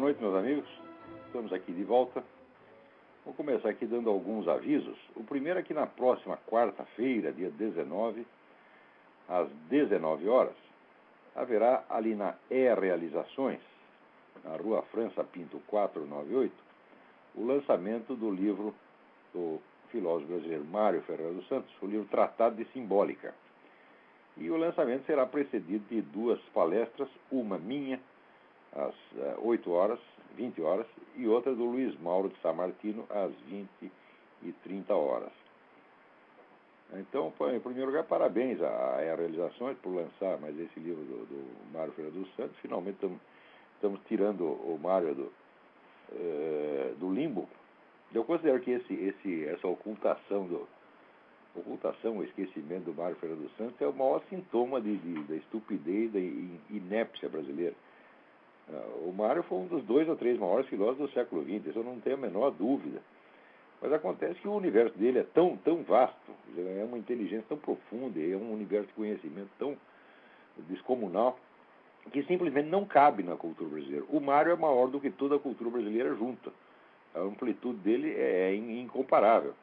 noite, meus amigos. Estamos aqui de volta. Vou começar aqui dando alguns avisos. O primeiro é que na próxima quarta-feira, dia 19, às 19 horas, haverá ali na E-Realizações, na Rua França Pinto 498, o lançamento do livro do filósofo brasileiro Mário Ferreira dos Santos, o livro Tratado de Simbólica. E o lançamento será precedido de duas palestras, uma minha, às 8 horas, 20 horas, e outra do Luiz Mauro de Samartino, às 20h30. Então, em primeiro lugar, parabéns à Realizações por lançar mais esse livro do Mário Ferreira dos Santos. Finalmente estamos tirando o Mário do limbo. Eu considero que essa ocultação, o esquecimento do Mário Ferreira dos Santos é o maior sintoma da estupidez, da inépcia brasileira. O Mário foi um dos 2 ou 3 maiores filósofos do século XX, isso eu não tenho a menor dúvida. Mas acontece que o universo dele é tão vasto, é uma inteligência tão profunda, é um universo de conhecimento tão descomunal, que simplesmente não cabe na cultura brasileira. O Mário é maior do que toda a cultura brasileira junta. A amplitude dele é incomparável.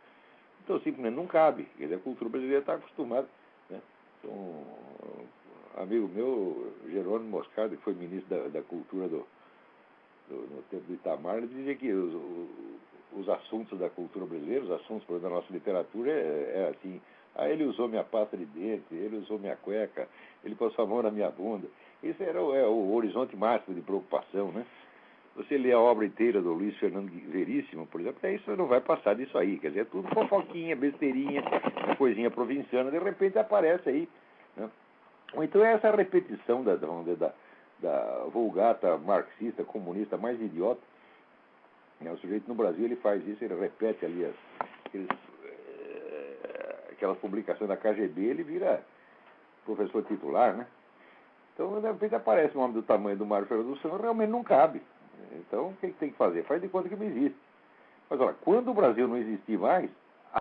Então, simplesmente não cabe. A cultura brasileira está acostumada, né? Então, amigo meu, Jerônimo Moscardo, que foi ministro da Cultura no tempo do Itamar, ele dizia que os assuntos da cultura brasileira, os assuntos da nossa literatura, é assim: ele usou minha pasta de dente, ele usou minha cueca, ele passou a mão na minha bunda. Esse era o horizonte máximo de preocupação, né? Você lê a obra inteira do Luiz Fernando Veríssimo, por exemplo, isso não vai passar disso aí. Quer dizer, é tudo fofoquinha, besteirinha, coisinha provinciana, de repente aparece aí, né? Ou então é essa repetição da vulgata marxista, comunista mais idiota. O sujeito no Brasil ele faz isso, ele repete ali aquelas publicações da KGB, ele vira professor titular, né? Então, de repente aparece um homem do tamanho do Mário Ferreira dos Santos, realmente não cabe. Então, o que tem que fazer? Faz de conta que não existe. Mas, olha, quando o Brasil não existir mais,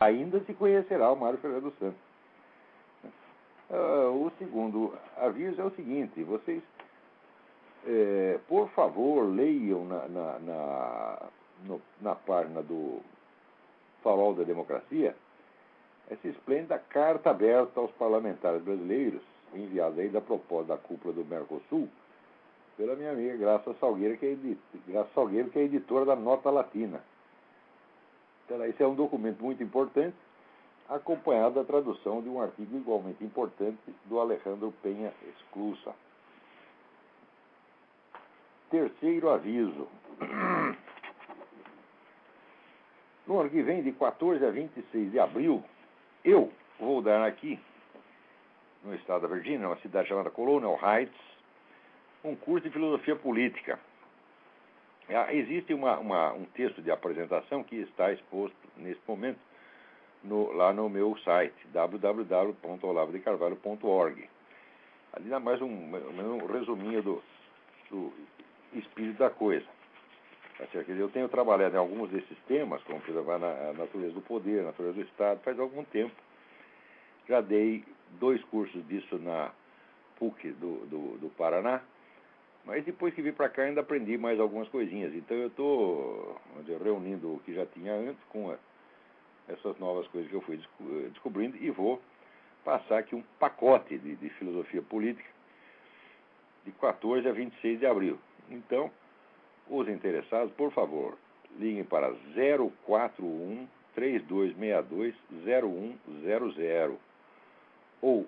ainda se conhecerá o Mário Ferreira dos Santos. O segundo aviso é o seguinte: vocês, por favor, leiam na página do Farol da Democracia essa esplêndida carta aberta aos parlamentares brasileiros, enviada aí da proposta da cúpula do Mercosul, pela minha amiga Graça Salgueiro, que é editora da Nota Latina. Então, esse é um documento muito importante, acompanhado da tradução de um artigo igualmente importante do Alejandro Penha Esclusa. Terceiro aviso. No ano que vem, de 14 a 26 de abril, eu vou dar aqui, no estado da Virgínia, numa cidade chamada Colonial Heights, um curso de filosofia política. Existe um texto de apresentação que está exposto nesse momento lá no meu site, www.olavodecarvalho.org. Ali dá mais um resuminho do espírito da coisa. Eu tenho trabalhado em alguns desses temas, como, por exemplo, a natureza do poder, a natureza do Estado, faz algum tempo. Já dei 2 cursos disso na PUC do Paraná, mas depois que vim para cá ainda aprendi mais algumas coisinhas. Então eu estou reunindo o que já tinha antes com essas novas coisas que eu fui descobrindo e vou passar aqui um pacote de filosofia política de 14 a 26 de abril. Então, os interessados, por favor, liguem para 041 3262 0100 ou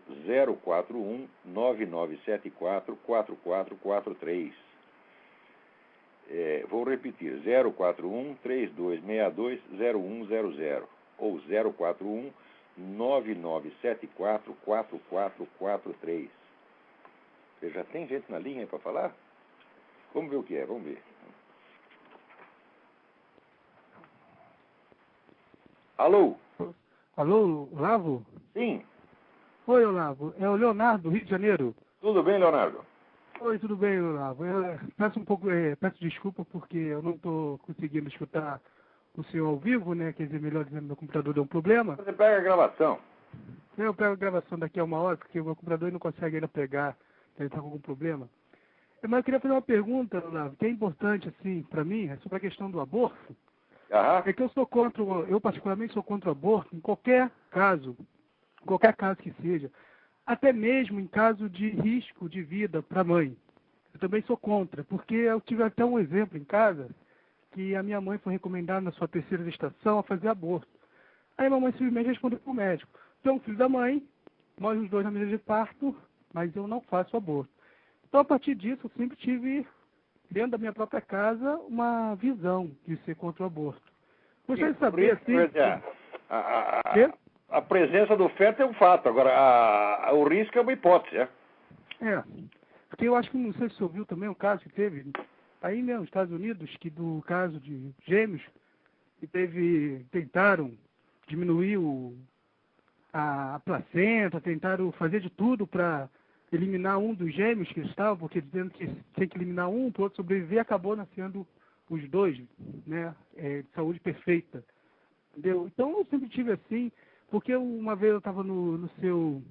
041 9974 4443. Vou repetir: 041 3262 0100 ou 041 9974 4443. Você já tem gente na linha aí para falar? Vamos ver o que é, vamos ver. Alô? Alô, Olavo? Sim. Oi, Olavo. É o Leonardo, Rio de Janeiro. Tudo bem, Leonardo? Oi, tudo bem, Olavo. Peço desculpa porque eu não estou conseguindo escutar o senhor ao vivo, né? Quer dizer, melhor dizendo, meu computador deu um problema. Você pega a gravação. Eu pego a gravação daqui a 1 hora, porque o meu computador não consegue ainda pegar, ele está com algum problema. Mas eu queria fazer uma pergunta, Olavo, que é importante, assim, para mim, é sobre a questão do aborto. Aham. É que eu particularmente sou contra o aborto em qualquer caso que seja, até mesmo em caso de risco de vida para a mãe. Eu também sou contra, porque eu tive até um exemplo em casa, que a minha mãe foi recomendada na sua terceira gestação a fazer aborto. Aí a mamãe simplesmente respondeu para o médico: "Então, filho da mãe, nós os dois na mesa de parto, mas eu não faço aborto." Então, a partir disso, eu sempre tive, dentro da minha própria casa, uma visão de ser contra o aborto. Gostaria de saber, assim... A presença do feto é um fato, agora o risco é uma hipótese, né? Porque eu acho que, não sei se você ouviu também um caso que teve, aí mesmo nos Estados Unidos, que do caso de gêmeos, que tentaram diminuir a placenta, tentaram fazer de tudo para eliminar um dos gêmeos que estavam, porque dizendo que tinha que eliminar um para o outro sobreviver, acabou nascendo os dois, né, de saúde perfeita. Entendeu? Então eu sempre tive assim, porque uma vez eu estava no seu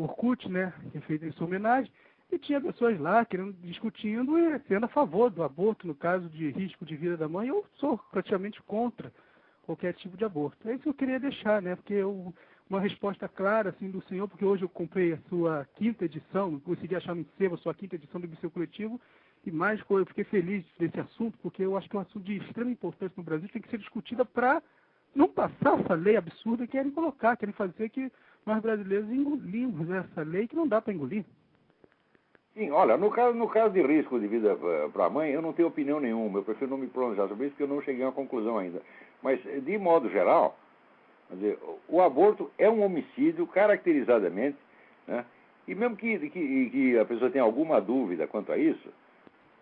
Orkut, né, que fez em sua homenagem, e tinha pessoas lá discutindo e sendo a favor do aborto, no caso de risco de vida da mãe. Eu sou praticamente contra qualquer tipo de aborto. É isso que eu queria deixar, né, porque uma resposta clara, assim, do senhor, porque hoje eu comprei a sua quinta edição, consegui achar no sebo a sua quinta edição do Obseu Coletivo, e mais eu fiquei feliz desse assunto, porque eu acho que é um assunto de extrema importância no Brasil, tem que ser discutida para não passar essa lei absurda que querem fazer que nós brasileiros engolimos essa lei que não dá para engolir. Sim, olha, no caso de risco de vida para a mãe, eu não tenho opinião nenhuma, eu prefiro não me pronunciar sobre isso, porque eu não cheguei a uma conclusão ainda. Mas, de modo geral, quer dizer, o aborto é um homicídio caracterizadamente, né? E mesmo que a pessoa tenha alguma dúvida quanto a isso,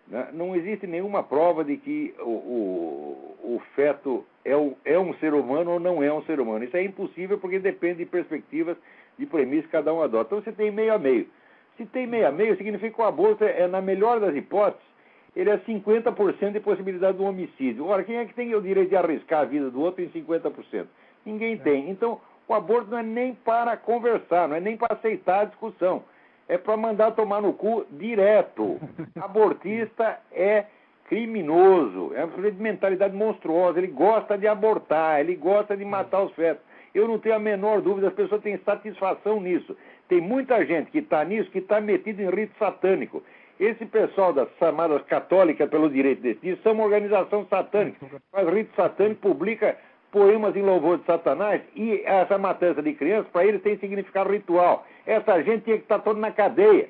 né, não existe nenhuma prova de que o feto é um ser humano ou não é um ser humano. Isso é impossível porque depende de perspectivas, de premissas que cada um adota. Então você tem meio a meio. Se tem meio a meio, significa que o aborto na melhor das hipóteses, ele é 50% de possibilidade de um homicídio. Ora, quem é que tem o direito de arriscar a vida do outro em 50%? Ninguém tem. Então, o aborto não é nem para conversar, não é nem para aceitar a discussão. É para mandar tomar no cu direto. Abortista é criminoso, é uma mentalidade monstruosa, ele gosta de abortar, ele gosta de matar os fetos. Eu não tenho a menor dúvida, as pessoas têm satisfação nisso. Tem muita gente que está nisso, que está metido em rito satânico. Esse pessoal das chamadas católicas pelo direito desse dia são uma organização satânica, faz rito satânico, publica poemas em louvor de Satanás, e essa matança de crianças, para eles, tem significado ritual. Essa gente tinha que estar toda na cadeia.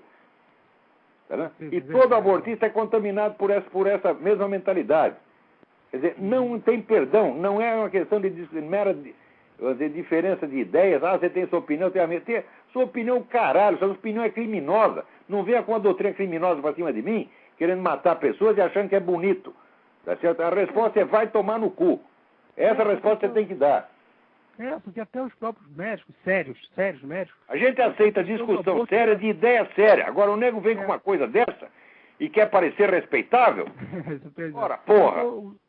Tá, e todo abortista é contaminado por essa mesma mentalidade. Quer dizer, não tem perdão, não é uma questão de mera diferença de ideias. Você tem sua opinião, eu tenho a minha. Sua opinião, caralho, sua opinião é criminosa. Não venha com a doutrina criminosa para cima de mim, querendo matar pessoas e achando que é bonito. Tá certo? A resposta é: vai tomar no cu. Essa resposta você tem que dar. Porque até os próprios médicos, sérios médicos... A gente aceita discussão séria de ideia séria. Agora o nego vem com uma coisa dessa e quer parecer respeitável. Ora, porra.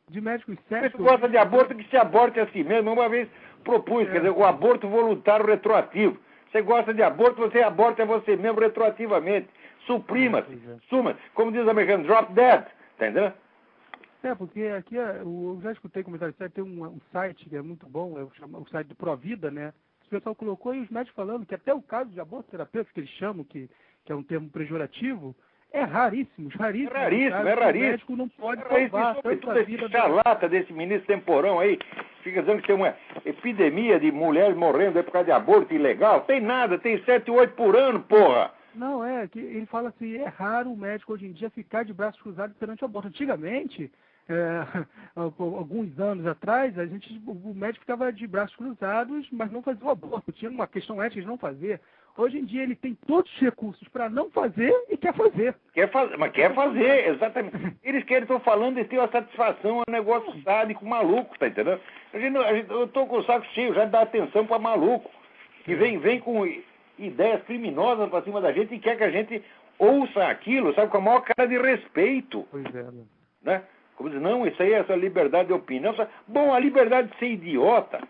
De médicos sérios... Você gosta de aborto, que se aborte a si mesmo. Uma vez propus, quer dizer, o aborto voluntário retroativo. Você gosta de aborto, você aborta você mesmo retroativamente. Suprima-se. Suma-se. Como diz o americano, drop dead. Entendeu? Porque aqui eu já escutei comentários, tem um site que é muito bom, o site do Provida, né? O pessoal colocou, e os médicos falando que até o caso de aborto terapêutico, que eles chamam, que é um termo pejorativo, é raríssimo. É raríssimo. O médico não pode salvar tanta vida. Esse charlata desse ministro Temporão aí, fica dizendo que tem uma epidemia de mulheres morrendo por causa de aborto ilegal. Tem nada, tem 7, 8 por ano, porra. Não, que ele fala assim, é raro o médico hoje em dia ficar de braços cruzados perante o aborto. Antigamente, alguns anos atrás, o médico ficava de braços cruzados, mas não fazia o aborto. Tinha uma questão ética de não fazer. Hoje em dia ele tem todos os recursos para não fazer e quer fazer. Mas quer fazer, exatamente. Eles estão falando de ter uma satisfação, um negócio sádico, maluco, tá entendendo? Eu estou com o saco cheio já de dar atenção para maluco, que vem com ideias criminosas para cima da gente e quer que a gente ouça aquilo, sabe, com a maior cara de respeito. Pois é, né? Como diz, não, isso aí é essa liberdade de opinião. Bom, a liberdade de ser idiota.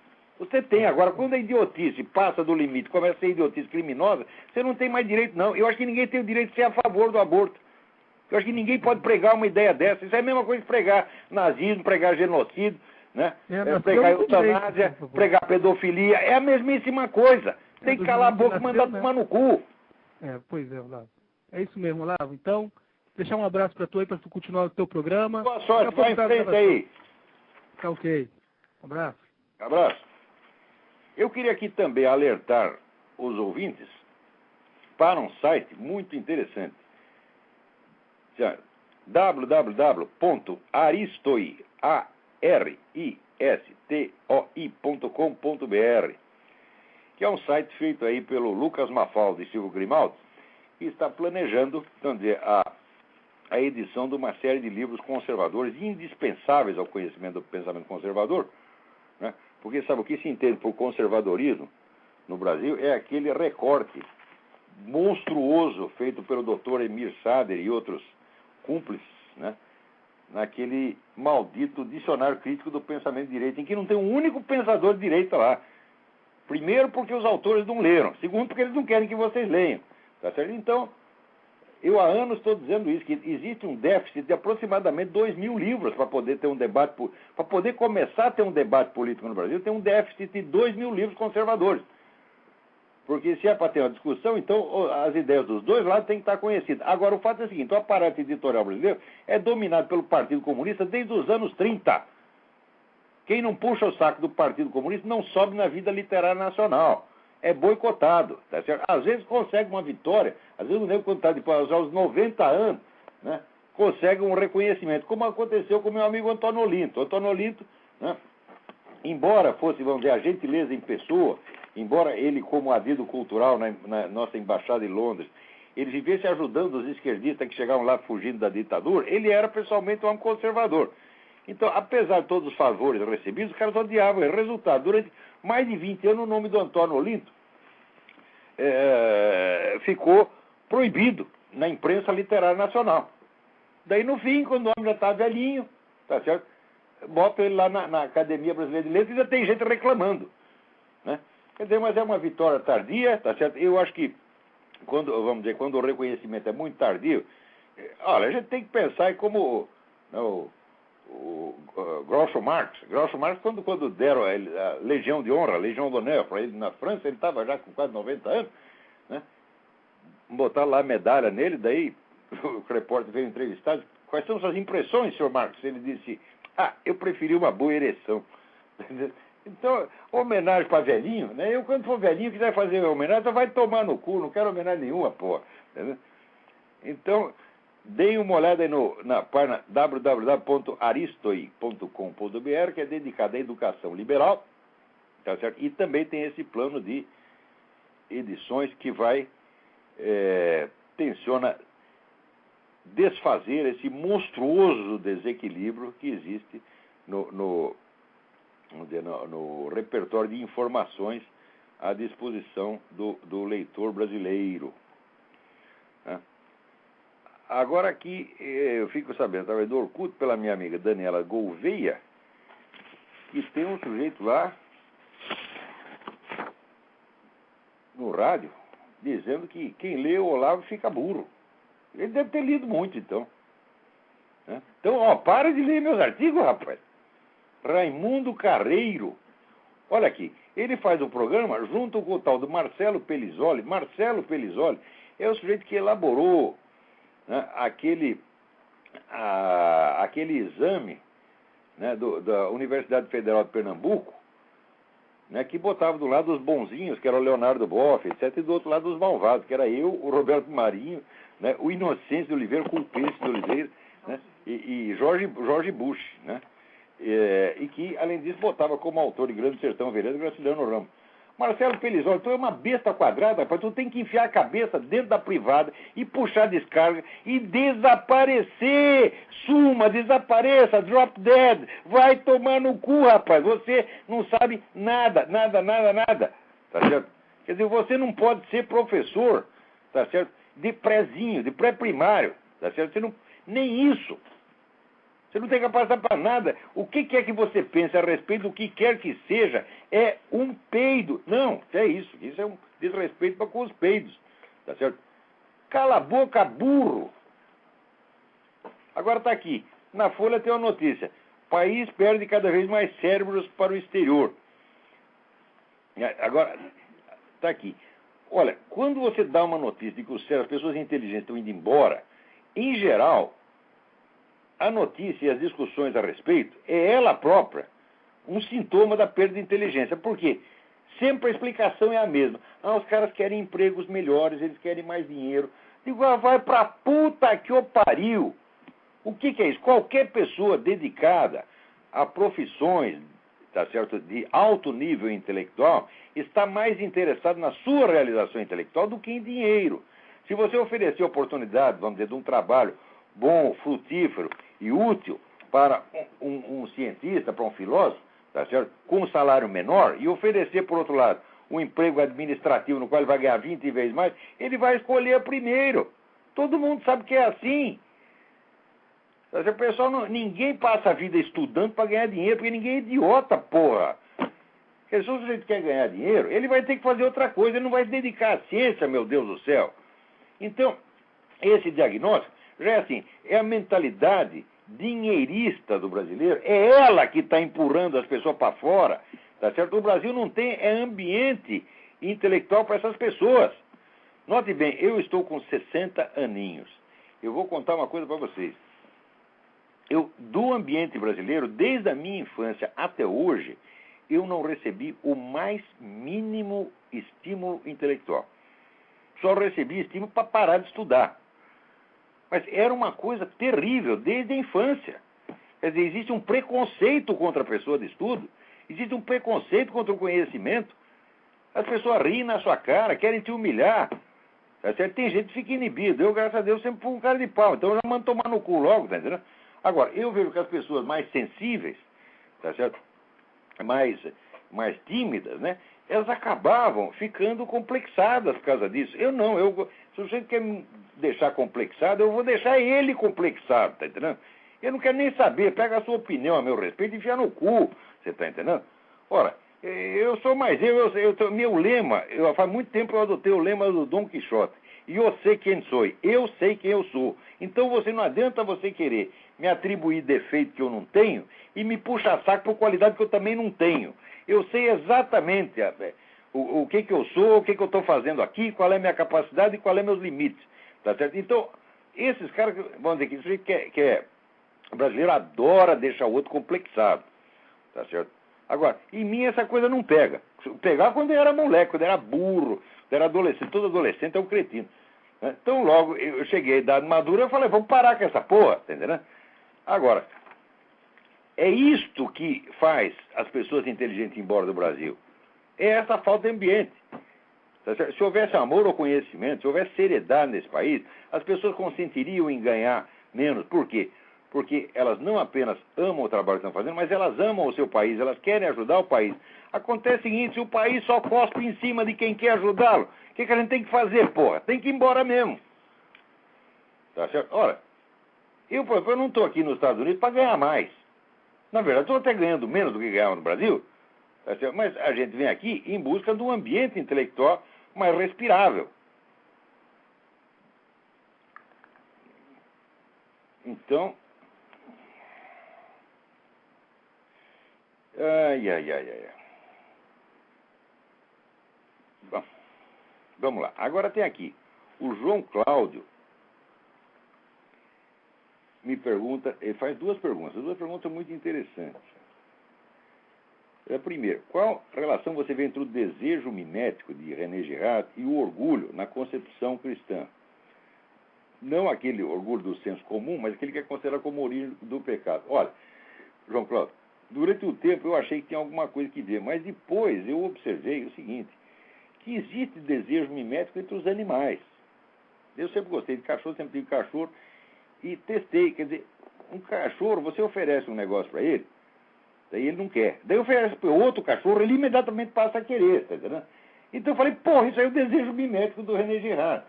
Você tem. Agora, quando a idiotice passa do limite, começa a ser idiotice criminosa, você não tem mais direito, não. Eu acho que ninguém tem o direito de ser a favor do aborto. Eu acho que ninguém pode pregar uma ideia dessa. Isso é a mesma coisa que pregar nazismo, pregar genocídio, né? Pregar eutanásia, pregar pedofilia. É a mesmíssima coisa. Tem que calar a boca e mandar tomar no cu. Pois é, Olavo. É isso mesmo, Olavo. Então, deixar um abraço para tu aí, para tu continuar o teu programa. Boa sorte, vai em frente aí. Tá ok. Um abraço. Abraço. Eu queria aqui também alertar os ouvintes para um site muito interessante. www.aristoi.com.br, que é um site feito aí pelo Lucas Mafalda e Silvio Grimaldi, que está planejando, vamos dizer, a edição de uma série de livros conservadores indispensáveis ao conhecimento do pensamento conservador, né? Porque sabe o que se entende por conservadorismo no Brasil? É aquele recorte monstruoso feito pelo Dr. Emir Sader e outros cúmplices, né? Naquele maldito dicionário crítico do pensamento de direita, em que não tem um único pensador de direita lá. Primeiro, porque os autores não leram. Segundo, porque eles não querem que vocês leiam. Tá certo? Então, eu há anos estou dizendo isso, que existe um déficit de aproximadamente 2.000 livros para poder ter um debate, para poder começar a ter um debate político no Brasil, tem um déficit de 2.000 livros conservadores. Porque se é para ter uma discussão, então as ideias dos dois lados têm que estar conhecidas. Agora, o fato é o seguinte, o aparato editorial brasileiro é dominado pelo Partido Comunista desde os anos 30. Quem não puxa o saco do Partido Comunista não sobe na vida literária nacional. É boicotado, tá certo? Às vezes consegue uma vitória, às vezes o nego, quando está aos 90 anos, né, consegue um reconhecimento, como aconteceu com o meu amigo Antônio Olinto. Antônio Olinto, né, embora fosse, vamos dizer, a gentileza em pessoa, embora ele, como adido cultural na nossa embaixada em Londres, ele vivesse ajudando os esquerdistas que chegavam lá fugindo da ditadura, ele era pessoalmente um homem conservador. Então, apesar de todos os favores recebidos, os caras odiavam ele. Resultado, durante mais de 20 anos, o nome do Antônio Olinto ficou proibido na imprensa literária nacional. Daí, no fim, quando o homem já está velhinho, tá certo? Bota ele lá na Academia Brasileira de Letras e já tem gente reclamando, né? Quer dizer, mas é uma vitória tardia, tá certo? Eu acho que, quando o reconhecimento é muito tardio, olha, a gente tem que pensar em como o Groucho Marx. Groucho Marx, quando deram a Legião de Honra, a Legião d'Honneur para ele na França, ele estava já com quase 90 anos, né? Botaram lá a medalha nele, daí o repórter veio entrevistar, quais são suas impressões, senhor Marx? Ele disse, eu preferi uma boa ereção. Então, homenagem para velhinho, né? Eu, quando for velhinho, quiser fazer homenagem, vai tomar no cu, não quero homenagem nenhuma, porra. Entendeu? Então, deem uma olhada aí na página www.aristoi.com.br, que é dedicada à educação liberal, tá certo? E também tem esse plano de edições que tenciona desfazer esse monstruoso desequilíbrio que existe no repertório de informações à disposição do leitor brasileiro, né? Agora aqui, eu fico sabendo, através do Orkut, pela minha amiga Daniela Gouveia, que tem um sujeito lá no rádio dizendo que quem lê o Olavo fica burro. Ele deve ter lido muito, então, né? Então, para de ler meus artigos, rapaz. Raimundo Carreiro, olha aqui, ele faz um programa junto com o tal do Marcelo Pelizoli. Marcelo Pelizoli é o sujeito que elaborou, né, aquele exame, né, da Universidade Federal de Pernambuco, né, que botava do lado os bonzinhos, que era o Leonardo Boff, etc., e do outro lado os malvados, que era eu, o Roberto Marinho, né, o Inocêncio de Oliveira, o Culpense de Oliveira, né, e Jorge Bush, né? E que, além disso, botava como autor de Grande Sertão Veredas Graciliano Ramos. Marcelo Pelizoli, tu é uma besta quadrada, rapaz, tu tem que enfiar a cabeça dentro da privada e puxar a descarga e desaparecer. Suma, desapareça, drop dead, vai tomar no cu, rapaz, você não sabe nada, tá certo? Quer dizer, você não pode ser professor, tá certo? De prézinho, de pré-primário, tá certo? Você não, nem isso. Você não tem capacidade para nada. O que quer que você pense a respeito do que quer que seja é um peido. Não, é isso. Isso é um desrespeito para com os peidos. Tá certo? Cala a boca, burro. Agora está aqui. Na Folha tem uma notícia. País perde cada vez mais cérebros para o exterior. Agora, está aqui. Olha, quando você dá uma notícia de que as pessoas inteligentes estão indo embora, em geral, a notícia e as discussões a respeito é ela própria um sintoma da perda de inteligência. Por quê? Sempre a explicação é a mesma. Os caras querem empregos melhores, eles querem mais dinheiro. Digo, vai pra puta que o pariu. O que é isso? Qualquer pessoa dedicada a profissões, tá certo, de alto nível intelectual está mais interessado na sua realização intelectual do que em dinheiro. Se você oferecer oportunidade, vamos dizer, de um trabalho bom, frutífero e útil para um cientista, para um filósofo, tá certo, com um salário menor, e oferecer, por outro lado, um emprego administrativo no qual ele vai ganhar 20 vezes mais, ele vai escolher primeiro. Todo mundo sabe que é assim. O pessoal ninguém passa a vida estudando para ganhar dinheiro, porque ninguém é idiota, porra. Porque se o sujeito quer ganhar dinheiro, ele vai ter que fazer outra coisa, ele não vai se dedicar à ciência, meu Deus do céu. Então, esse diagnóstico já é assim, é a mentalidade dinheirista do brasileiro, é ela que está empurrando as pessoas para fora, tá certo? O Brasil não tem ambiente intelectual para essas pessoas. Note bem, eu estou com 60 aninhos. Eu vou contar uma coisa para vocês. Do ambiente brasileiro, desde a minha infância até hoje, eu não recebi o mais mínimo estímulo intelectual. Só recebi estímulo para parar de estudar. Mas era uma coisa terrível desde a infância. Quer dizer, existe um preconceito contra a pessoa de estudo, existe um preconceito contra o conhecimento. As pessoas riem na sua cara, querem te humilhar. Tá certo? Tem gente que fica inibido. Eu, graças a Deus, sempre fui um cara de pau. Então eu já mando tomar no cu logo, tá entendendo? Agora, eu vejo que as pessoas mais sensíveis, tá certo? Mais tímidas, né? Elas acabavam ficando complexadas por causa disso. Eu não, se o sujeito quer me deixar complexado, eu vou deixar ele complexado, tá entendendo? Eu não quero nem saber, pega a sua opinião a meu respeito e enfia no cu, você tá entendendo? Ora, eu sou mais meu lema, faz muito tempo eu adotei o lema do Dom Quixote. E eu sei quem sou, eu sei quem eu sou. Então não adianta você querer me atribuir defeito que eu não tenho e me puxar saco por qualidade que eu também não tenho. Eu sei exatamente o que eu sou, o que eu estou fazendo aqui, qual é a minha capacidade e qual é meus limites. Tá certo? Então, esses caras, vamos dizer que o brasileiro adora deixar o outro complexado. Tá certo? Agora, em mim essa coisa não pega. Pegava quando eu era moleque, quando eu era burro, quando eu era adolescente. Todo adolescente é um cretino. Então, logo, eu cheguei à idade madura, eu falei, vamos parar com essa porra, tá entendendo? Agora, é isto que faz as pessoas inteligentes ir embora do Brasil. É essa falta de ambiente. Tá certo? Se houvesse amor ao conhecimento, se houvesse seriedade nesse país, as pessoas consentiriam em ganhar menos. Por quê? Porque elas não apenas amam o trabalho que estão fazendo, mas elas amam o seu país, elas querem ajudar o país. Acontece o seguinte, se o país só cospe em cima de quem quer ajudá-lo, o que a gente tem que fazer, porra? Tem que ir embora mesmo. Tá certo? Ora, eu não estou aqui nos Estados Unidos para ganhar mais. Na verdade, estou até ganhando menos do que ganhava no Brasil, tá certo? Mas a gente vem aqui em busca de um ambiente intelectual mais respirável. Então, ai. Bom, vamos lá. Agora tem aqui, o João Cláudio me pergunta, ele faz duas perguntas muito interessantes. Primeiro, qual relação você vê entre o desejo mimético de René Girard e o orgulho na concepção cristã? Não aquele orgulho do senso comum, mas aquele que é considerado como origem do pecado. Olha, João Cláudio, durante o tempo eu achei que tinha alguma coisa que ver, mas depois eu observei o seguinte, que existe desejo mimético entre os animais. Eu sempre gostei de cachorro, sempre tive cachorro, e testei, quer dizer, um cachorro, você oferece um negócio para ele, daí ele não quer. Daí oferece para outro cachorro, ele imediatamente passa a querer, tá entendendo? Então eu falei, porra, isso aí é o desejo mimético do René Girard.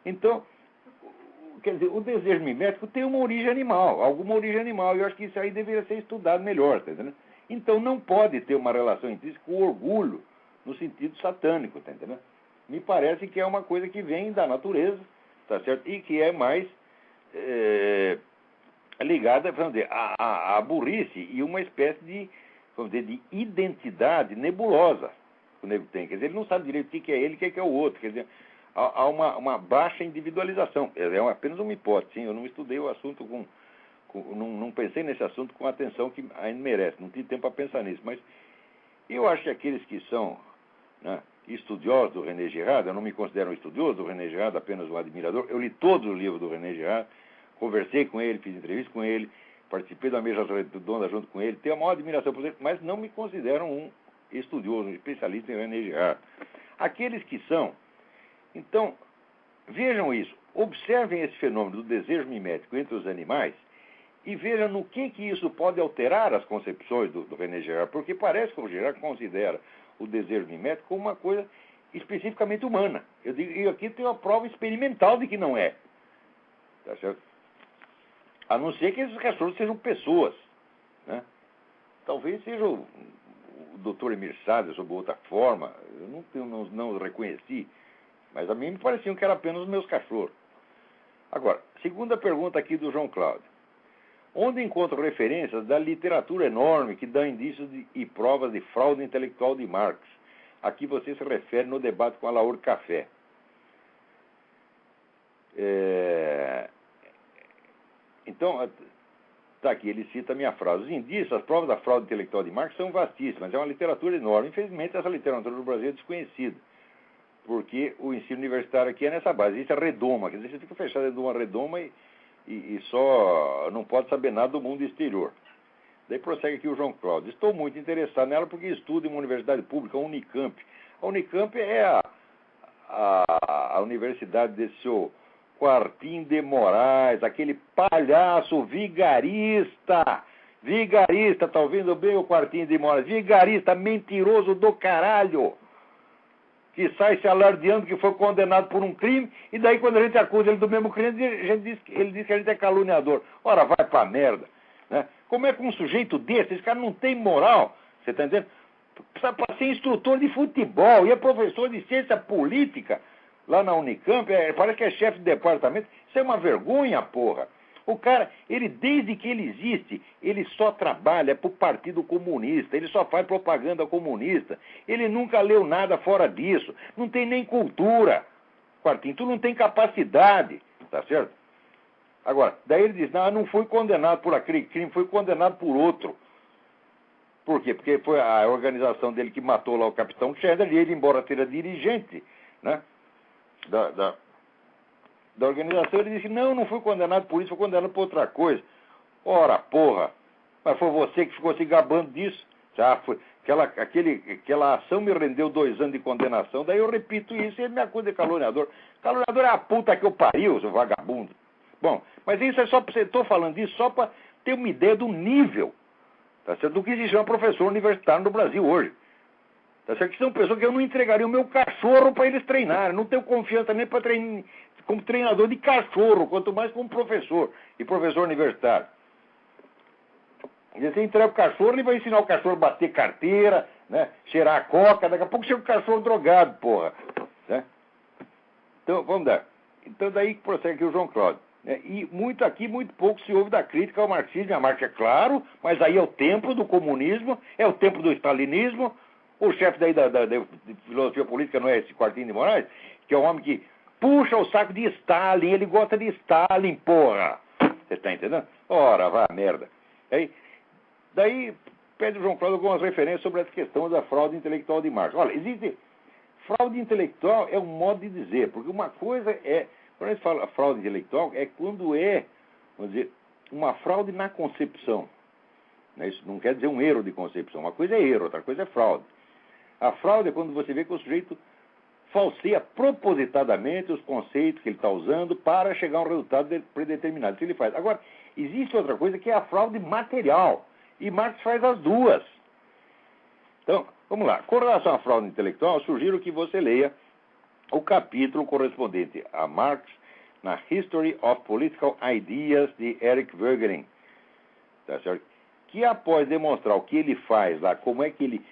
Então, quer dizer, o desejo mimético tem uma origem animal, alguma origem animal, e eu acho que isso aí deveria ser estudado melhor, tá entendendo? Então não pode ter uma relação intrínseca com o orgulho, no sentido satânico, tá entendendo? Me parece que é uma coisa que vem da natureza, tá certo? E que é mais ligada, vamos dizer, à burrice e uma espécie de, vamos dizer, de identidade nebulosa que o nego tem. Quer dizer, ele não sabe direito o que é ele e o que é o outro. Quer dizer, há uma baixa individualização. É apenas uma hipótese, sim. Eu não estudei o assunto não pensei nesse assunto com a atenção que ainda merece. Não tive tempo para pensar nisso. Mas eu acho que aqueles que são, né, estudiosos do René Girard, eu não me considero um estudioso do René Girard, apenas um admirador. Eu li todos os livros do René Girard, conversei com ele, fiz entrevista com ele, participei da mesa redonda junto com ele, tenho a maior admiração por ele, mas não me considero um estudioso, um especialista em René Girard. Aqueles que são, então, vejam isso, observem esse fenômeno do desejo mimético entre os animais e vejam no que isso pode alterar as concepções do René Girard, porque parece que o Girard considera o desejo mimético como uma coisa especificamente humana. Eu digo, e aqui tem uma prova experimental de que não é. Tá certo? A não ser que esses cachorros sejam pessoas, né? Talvez seja o Dr. Emir Sader, sob outra forma. Eu não reconheci, mas a mim me pareciam que eram apenas os meus cachorros. Agora, segunda pergunta aqui do João Cláudio. Onde encontro referências da literatura enorme que dá indícios e provas de fraude intelectual de Marx? Aqui você se refere no debate com a Laura Café. Então, está aqui, ele cita a minha frase. Os indícios, as provas da fraude intelectual de Marx são vastíssimas, é uma literatura enorme. Infelizmente, essa literatura no Brasil é desconhecida, porque o ensino universitário aqui é nessa base. Isso é redoma, quer dizer, você fica fechado dentro de uma redoma e só não pode saber nada do mundo exterior. Daí prossegue aqui o João Cláudio. Estou muito interessado nela porque estudo em uma universidade pública, a Unicamp. A Unicamp é a universidade desse seu Quartim de Moraes, aquele palhaço vigarista. Vigarista, tá ouvindo bem o Quartim de Moraes? Vigarista, mentiroso do caralho. Que sai se alardeando que foi condenado por um crime, e daí quando a gente acusa ele do mesmo crime, ele diz que a gente é caluniador. Ora, vai pra merda. Né? Como é que um sujeito desse, esse cara não tem moral, você tá entendendo? Para ser instrutor de futebol e é professor de ciência política lá na Unicamp, parece que é chefe de departamento. Isso é uma vergonha, porra. O cara, ele desde que ele existe, ele só trabalha pro Partido Comunista, ele só faz propaganda comunista. Ele nunca leu nada fora disso. Não tem nem cultura. Quartinho, tu não tem capacidade, tá certo? Agora, daí ele diz, não, eu não fui condenado por aquele crime, fui condenado por outro. Por quê? Porque foi a organização dele que matou lá o capitão Chandler, e ele, embora seja dirigente, né, da organização, ele disse, não fui condenado por isso, fui condenado por outra coisa. Ora, porra, mas foi você que ficou se gabando disso. Já foi, aquela ação me rendeu 2 anos de condenação, daí eu repito isso e ele me acusa de caluniador. Caluniador é a puta que eu pariu, seu vagabundo. Bom, mas isso é só para você, estou falando disso só para ter uma ideia do nível, tá certo? Do que se chama professor universitário no Brasil hoje. Tá certo? Que são pessoas que eu não entregaria o meu cachorro para eles treinarem. Não tenho confiança nem para treinar como treinador de cachorro, quanto mais como professor e professor universitário. E você entrega o cachorro, ele vai ensinar o cachorro a bater carteira, né? Cheirar a coca, daqui a pouco chega o cachorro drogado, porra. Né? Então, vamos dar. Então, daí que prossegue aqui o João Cláudio. E muito pouco se ouve da crítica ao marxismo. A Marx é claro, mas aí é o tempo do comunismo, é o tempo do stalinismo. O chefe daí da filosofia política não é esse Quartim de Moraes, que é um homem que puxa o saco de Stalin, ele gosta de Stalin, porra. Você está entendendo? Ora, vá merda. Daí pede o João Cláudio algumas referências sobre essa questão da fraude intelectual de Marx. Olha, existe... Fraude intelectual é um modo de dizer, porque uma coisa é... Quando a gente fala fraude intelectual, é quando vamos dizer, uma fraude na concepção. Isso não quer dizer um erro de concepção. Uma coisa é erro, outra coisa é fraude. A fraude é quando você vê que o sujeito falseia propositadamente os conceitos que ele está usando para chegar a um resultado predeterminado. Isso ele faz. Agora, existe outra coisa que é a fraude material. E Marx faz as duas. Então, vamos lá. Com relação à fraude intelectual, sugiro que você leia o capítulo correspondente a Marx na History of Political Ideas de Eric Voegelin, tá certo? Que após demonstrar o que ele faz lá, como é que ele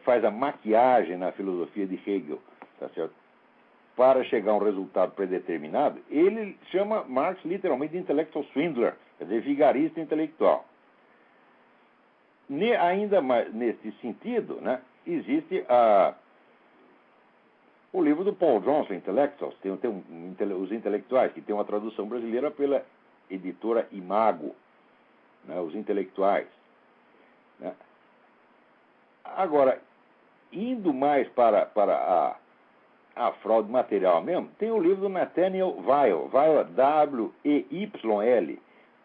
faz a maquiagem na filosofia de Hegel, tá certo? Para chegar a um resultado predeterminado, ele chama Marx literalmente de intellectual swindler, quer dizer, vigarista intelectual. Ainda mais nesse sentido, né, existe o livro do Paul Johnson, Intellectuals, os intelectuais, que tem uma tradução brasileira pela editora Imago, né, os intelectuais. Né. Agora, indo mais para a fraude material mesmo, tem o livro do Nathaniel Weil, W-E-Y-L,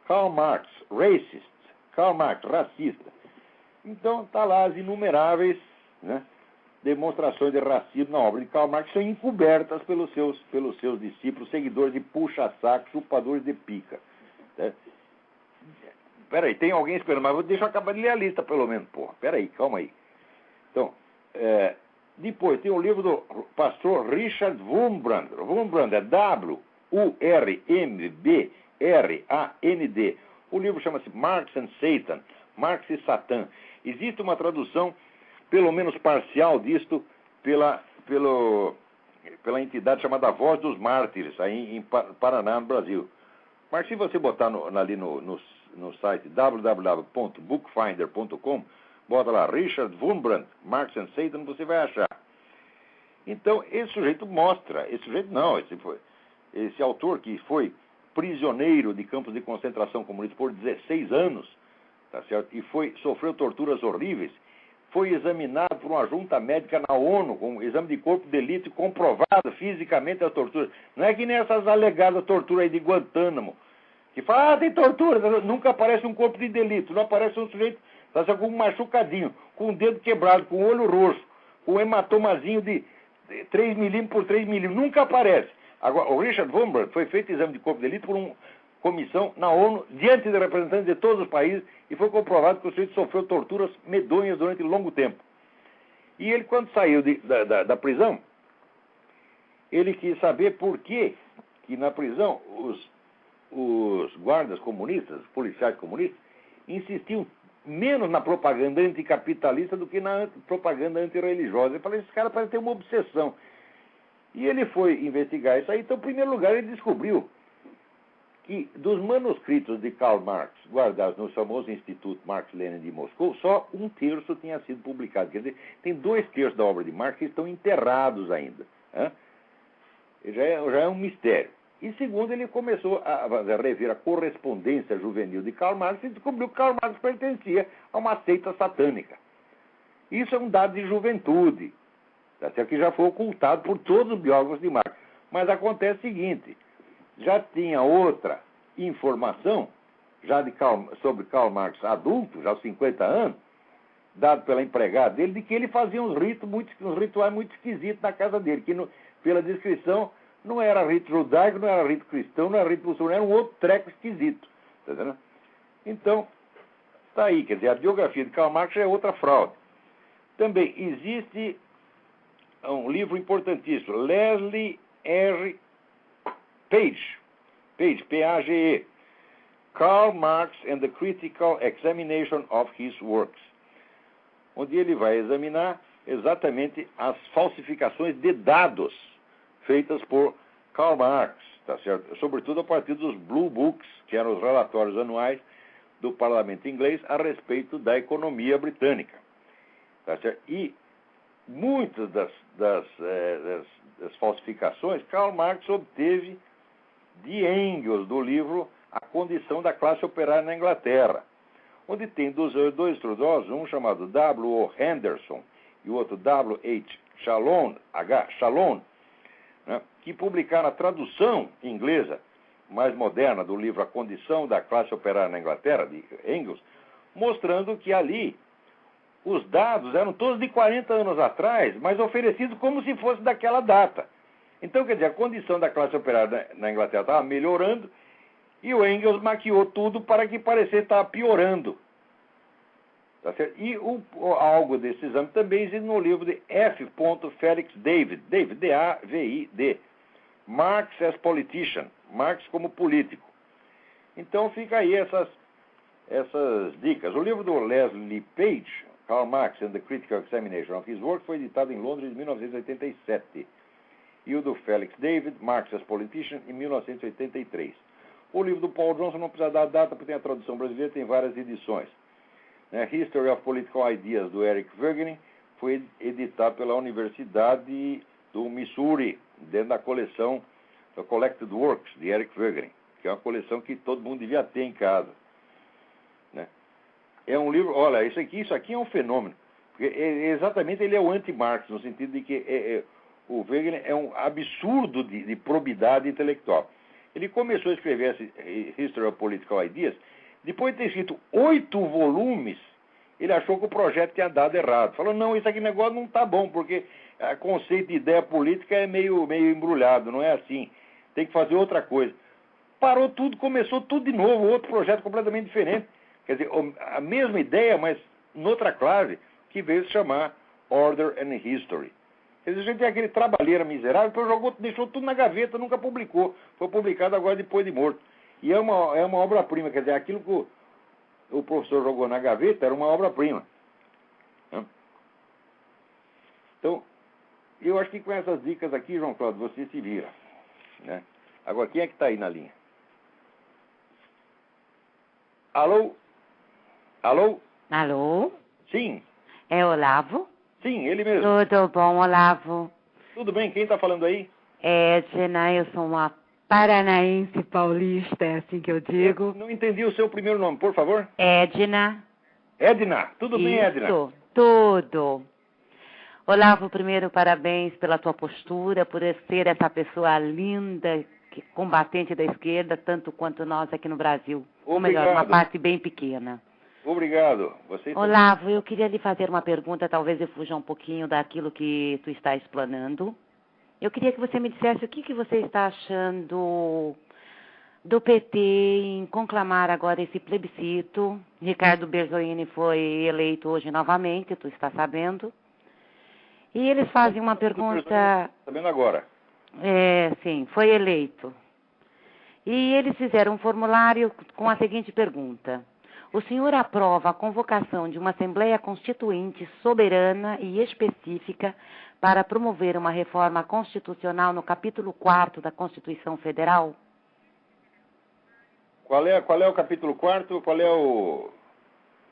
Karl Marx, Racist, Karl Marx, racista. Então, está lá as inumeráveis, né, demonstrações de racismo na obra de Karl Marx, são encobertas pelos seus discípulos, seguidores de puxa-saco, chupadores de pica. Né? Peraí, tem alguém esperando, mas deixa eu acabar de ler a lista, pelo menos. Porra, peraí, calma aí. Então, depois tem o livro do pastor Richard Wurmbrand. Wurmbrand é W-U-R-M-B-R-A-N-D. O livro chama-se Marx and Satan, Marx e Satã. Existe uma tradução, pelo menos parcial disto, pela entidade chamada Voz dos Mártires, aí em Paraná, no Brasil. Mas se você botar ali no site www.bookfinder.com, bota lá Richard Wurmbrand, Marx and Satan, você vai achar. Então, esse sujeito mostra, esse autor que foi prisioneiro de campos de concentração comunista por 16 anos, tá certo? E sofreu torturas horríveis, foi examinado por uma junta médica na ONU, com um exame de corpo de delito, comprovado fisicamente as torturas. Não é que nem essas alegadas torturas aí de Guantánamo, que fala, tem tortura, nunca aparece um corpo de delito, não aparece um sujeito, tá certo, com um machucadinho, com o dedo quebrado, com o olho roxo, com um hematomazinho de 3 milímetros por 3 milímetros, nunca aparece. Agora, o Richard Wurmbrand foi feito exame de corpo de delito por uma comissão na ONU, diante de representantes de todos os países, e foi comprovado que o sujeito sofreu torturas medonhas durante longo tempo. E ele, quando saiu da prisão, ele quis saber por que na prisão os guardas comunistas, os policiais comunistas, insistiam menos na propaganda anticapitalista do que na propaganda antirreligiosa. Eu falei, esse cara parece ter uma obsessão. E ele foi investigar isso aí. Então, em primeiro lugar, ele descobriu que dos manuscritos de Karl Marx guardados no famoso Instituto Marx-Lenin de Moscou, só 1/3 tinha sido publicado. Quer dizer, tem 2/3 da obra de Marx que estão enterrados ainda. Né? Já é um mistério. E segundo, ele começou a rever a correspondência juvenil de Karl Marx e descobriu que Karl Marx pertencia a uma seita satânica. Isso é um dado de juventude, até que já foi ocultado por todos os biógrafos de Marx. Mas acontece o seguinte, já tinha outra informação sobre Karl Marx adulto, já aos 50 anos, dado pela empregada dele, de que ele fazia uns rituais muito esquisitos na casa dele, que pela descrição não era rito judaico, não era rito cristão, não era rito muçulmano, era um outro treco esquisito. Tá entendendo? Então, está aí, quer dizer, a biografia de Karl Marx é outra fraude. Também existe um livro importantíssimo, Leslie R. Page, P-A-G-E, Karl Marx and the Critical Examination of His Works, onde ele vai examinar exatamente as falsificações de dados feitas por Karl Marx, tá certo? Sobretudo a partir dos Blue Books, que eram os relatórios anuais do parlamento inglês a respeito da economia britânica, tá certo? E muitas das falsificações Karl Marx obteve de Engels, do livro A Condição da Classe Operária na Inglaterra, onde tem dois estudiosos, um chamado W.O. Henderson e o outro W.H. Shalom, né, que publicaram a tradução inglesa mais moderna do livro A Condição da Classe Operária na Inglaterra, de Engels, mostrando que ali os dados eram todos de 40 anos atrás, mas oferecidos como se fosse daquela data. Então, quer dizer, a condição da classe operária na Inglaterra estava melhorando e o Engels maquiou tudo para que parecesse estar piorando. Tá certo? E algo desse exame também existe no livro de F. Felix David, D-A-V-I-D, Marx as Politician, Marx como político. Então fica aí essas dicas. O livro do Leslie Page, Karl Marx and the Critical Examination of His Work, foi editado em Londres em 1987. E o do Felix David, Marx as Politician, em 1983. O livro do Paul Johnson não precisa dar data, porque tem a tradução brasileira, tem várias edições. History of Political Ideas, do Eric Wegener, foi editado pela Universidade do Missouri, dentro da coleção da Collected Works, de Eric Wegener, que é uma coleção que todo mundo devia ter em casa. É um livro, olha, isso aqui é um fenômeno. Porque exatamente ele é o anti-Marx, no sentido de que o Wegener é um absurdo de probidade intelectual. Ele começou a escrever esse History of Political Ideas, depois de ter escrito 8 volumes, ele achou que o projeto tinha dado errado. Falou, não, isso aqui negócio não está bom, porque o conceito de ideia política é meio embrulhado, não é assim. Tem que fazer outra coisa. Parou tudo, começou tudo de novo, outro projeto completamente diferente. Quer dizer, a mesma ideia, mas noutra classe, que veio se chamar Order and History. Quer dizer, a gente tem aquele trabalheira miserável, depois deixou tudo na gaveta, nunca publicou. Foi publicado agora depois de morto. E é uma obra-prima, quer dizer, aquilo que o professor jogou na gaveta era uma obra-prima. Então, eu acho que com essas dicas aqui, João Cláudio, você se vira. Né? Agora, quem é que está aí na linha? Alô? Alô? Alô? Sim. É Olavo? Sim, ele mesmo. Tudo bom, Olavo? Tudo bem, quem está falando aí? Edna, eu sou uma paranaense paulista, é assim que eu digo. Eu não entendi o seu primeiro nome, por favor. Edna. Edna, tudo bem, Edna? Tudo. Olavo, primeiro, parabéns pela tua postura, por ser essa pessoa linda, combatente da esquerda, tanto quanto nós aqui no Brasil. Ou melhor, uma parte bem pequena. Obrigado. Olavo, eu queria lhe fazer uma pergunta, talvez eu fuja um pouquinho daquilo que tu está explanando. Eu queria que você me dissesse o que você está achando do PT em conclamar agora esse plebiscito. Ricardo Berzoini foi eleito hoje novamente, tu está sabendo. E eles fazem uma pergunta... Sabendo agora. Sim, foi eleito. E eles fizeram um formulário com a seguinte pergunta. O senhor aprova a convocação de uma Assembleia Constituinte soberana e específica para promover uma reforma constitucional no capítulo 4º da Constituição Federal? Qual é o capítulo 4º? Qual é o...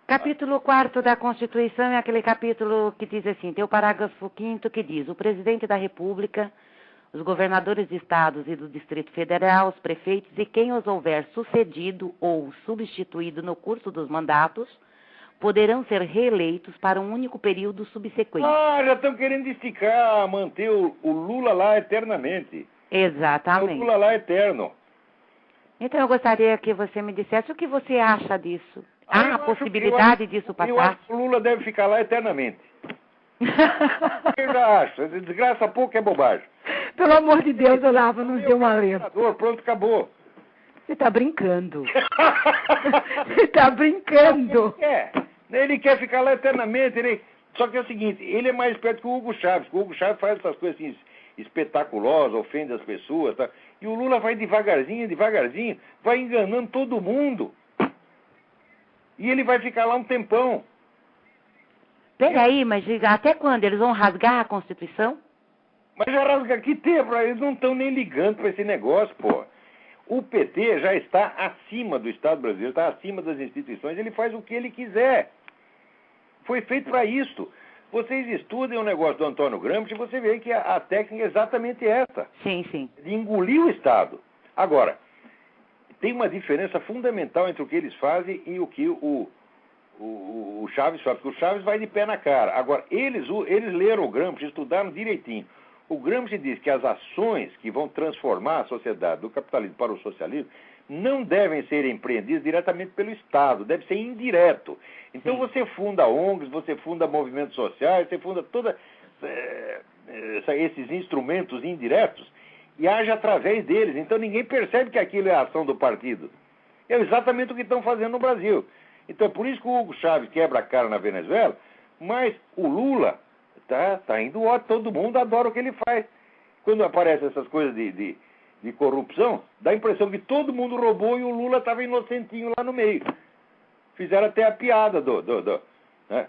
Capítulo 4º da Constituição é aquele capítulo que diz assim, tem o parágrafo 5º que diz, o presidente da República, os governadores de estados e do Distrito Federal, os prefeitos e quem os houver sucedido ou substituído no curso dos mandatos, poderão ser reeleitos para um único período subsequente. Já estão querendo esticar, manter o Lula lá eternamente. Exatamente. O Lula lá eterno. Então eu gostaria que você me dissesse o que você acha disso. Há a possibilidade disso passar? Eu acho que o Lula deve ficar lá eternamente. Eu já acho. Desgraça pouco é bobagem. Pelo amor de Deus, Olavo, não deu uma lenda. Pronto, acabou. Você está brincando. Você está brincando. Ele quer ficar lá eternamente. Só que é o seguinte, ele é mais esperto que o Hugo Chávez. O Hugo Chávez faz essas coisas assim, espetaculosas, ofende as pessoas. Tá? E o Lula vai devagarzinho, vai enganando todo mundo. E ele vai ficar lá um tempão. Peraí, mas até quando? Eles vão rasgar a Constituição? Mas já rasga que tempo? Eles não estão nem ligando para esse negócio, pô. O PT já está acima do Estado brasileiro, está acima das instituições, ele faz o que ele quiser. Foi feito para isso. Vocês estudem o negócio do Antônio Gramsci e você vê que a técnica é exatamente essa. Sim. De engolir o Estado. Agora, tem uma diferença fundamental entre o que eles fazem e o que o Chaves faz, porque o Chaves vai de pé na cara. Agora, eles leram o Gramsci, estudaram direitinho. O Gramsci diz que as ações que vão transformar a sociedade do capitalismo para o socialismo não devem ser empreendidas diretamente pelo Estado, deve ser indireto. Então você funda ONGs, você funda movimentos sociais, você funda todos esses instrumentos indiretos e age através deles. Então ninguém percebe que aquilo é a ação do partido. É exatamente o que estão fazendo no Brasil. Então é por isso que o Hugo Chávez quebra a cara na Venezuela, mas o Lula tá indo ótimo, todo mundo adora o que ele faz. Quando aparecem essas coisas de de corrupção, dá a impressão que todo mundo roubou e o Lula estava inocentinho lá no meio. Fizeram até a piada né,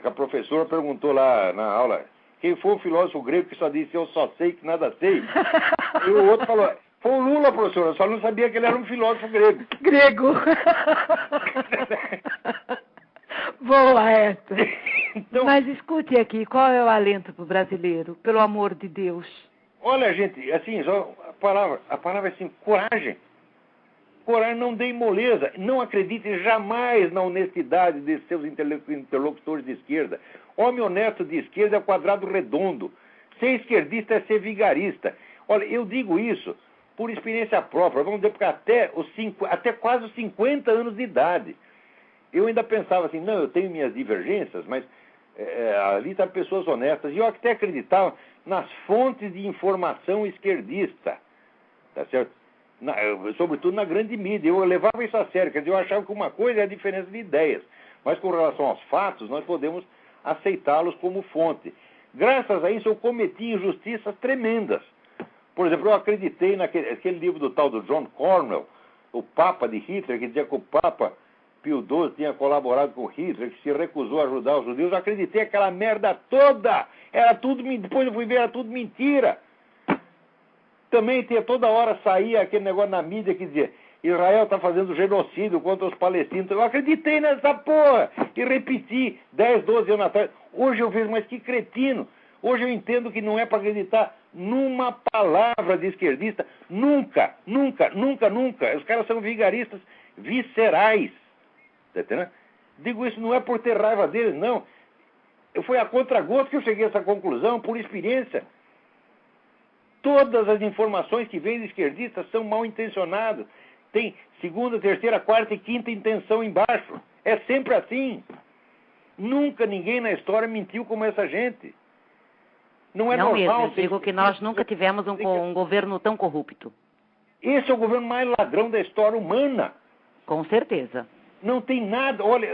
que a professora perguntou lá na aula, quem foi o filósofo grego que só disse eu só sei que nada sei? E o outro falou, foi o Lula, professora, só não sabia que ele era um filósofo grego. Grego. Boa essa. Então, mas escute aqui, qual é o alento para o brasileiro? Pelo amor de Deus. olha, gente, assim, só a palavra é assim, coragem. Coragem, não dê moleza. Não acredite jamais na honestidade de seus interlocutores de esquerda. Homem honesto de esquerda é o quadrado redondo. Ser esquerdista é ser vigarista. Olha, eu digo isso por experiência própria. Vamos dizer, porque até quase os 50 anos de idade. Eu ainda pensava assim, não, eu tenho minhas divergências, mas ali estão pessoas honestas. E eu até acreditava nas fontes de informação esquerdista. Tá certo? Sobretudo na grande mídia. Eu levava isso a sério. Quer dizer, eu achava que uma coisa é a diferença de ideias. Mas com relação aos fatos, nós podemos aceitá-los como fonte. Graças a isso, eu cometi injustiças tremendas. Por exemplo, eu acreditei naquele livro do tal do John Cornwell, o Papa de Hitler, que dizia que o Papa Pio XII tinha colaborado com Hitler, que se recusou a ajudar os judeus. Eu acreditei aquela merda toda. Era tudo, depois eu fui ver, era tudo mentira. Também toda hora saía aquele negócio na mídia que dizia Israel está fazendo genocídio contra os palestinos. Eu acreditei nessa porra e repeti 10, 12 anos atrás. Hoje eu vejo, mas que cretino. Hoje eu entendo que não é para acreditar numa palavra de esquerdista. Nunca, nunca, nunca, nunca. Os caras são vigaristas viscerais. Tá entendendo? Digo isso não é por ter raiva deles, não. Foi a contragosto que eu cheguei a essa conclusão, por experiência. Todas as informações que vêm de esquerdistas são mal intencionadas. Tem segunda, terceira, quarta e quinta intenção embaixo. É sempre assim. Nunca ninguém na história mentiu como essa gente. Não é normal. Mesmo, eu digo que nós nunca tivemos um governo tão corrupto. Esse é o governo mais ladrão da história humana. Com certeza. Não tem nada. Olha,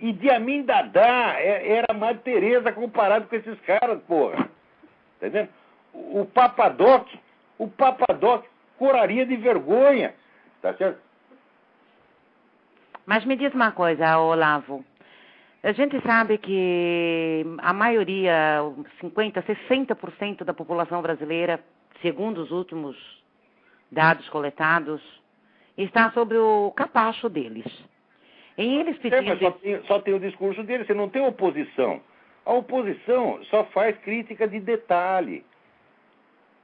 Idi Amin Dada era a Madre Teresa comparado com esses caras, porra. Tá entendendo? O Papadoc coraria de vergonha. Tá certo? Mas me diz uma coisa, Olavo. A gente sabe que a maioria, 50%, 60% da população brasileira, segundo os últimos dados coletados, está sobre o capacho deles. Em eles pedindo... Mas só tem o discurso deles, você não tem oposição. A oposição só faz crítica de detalhe.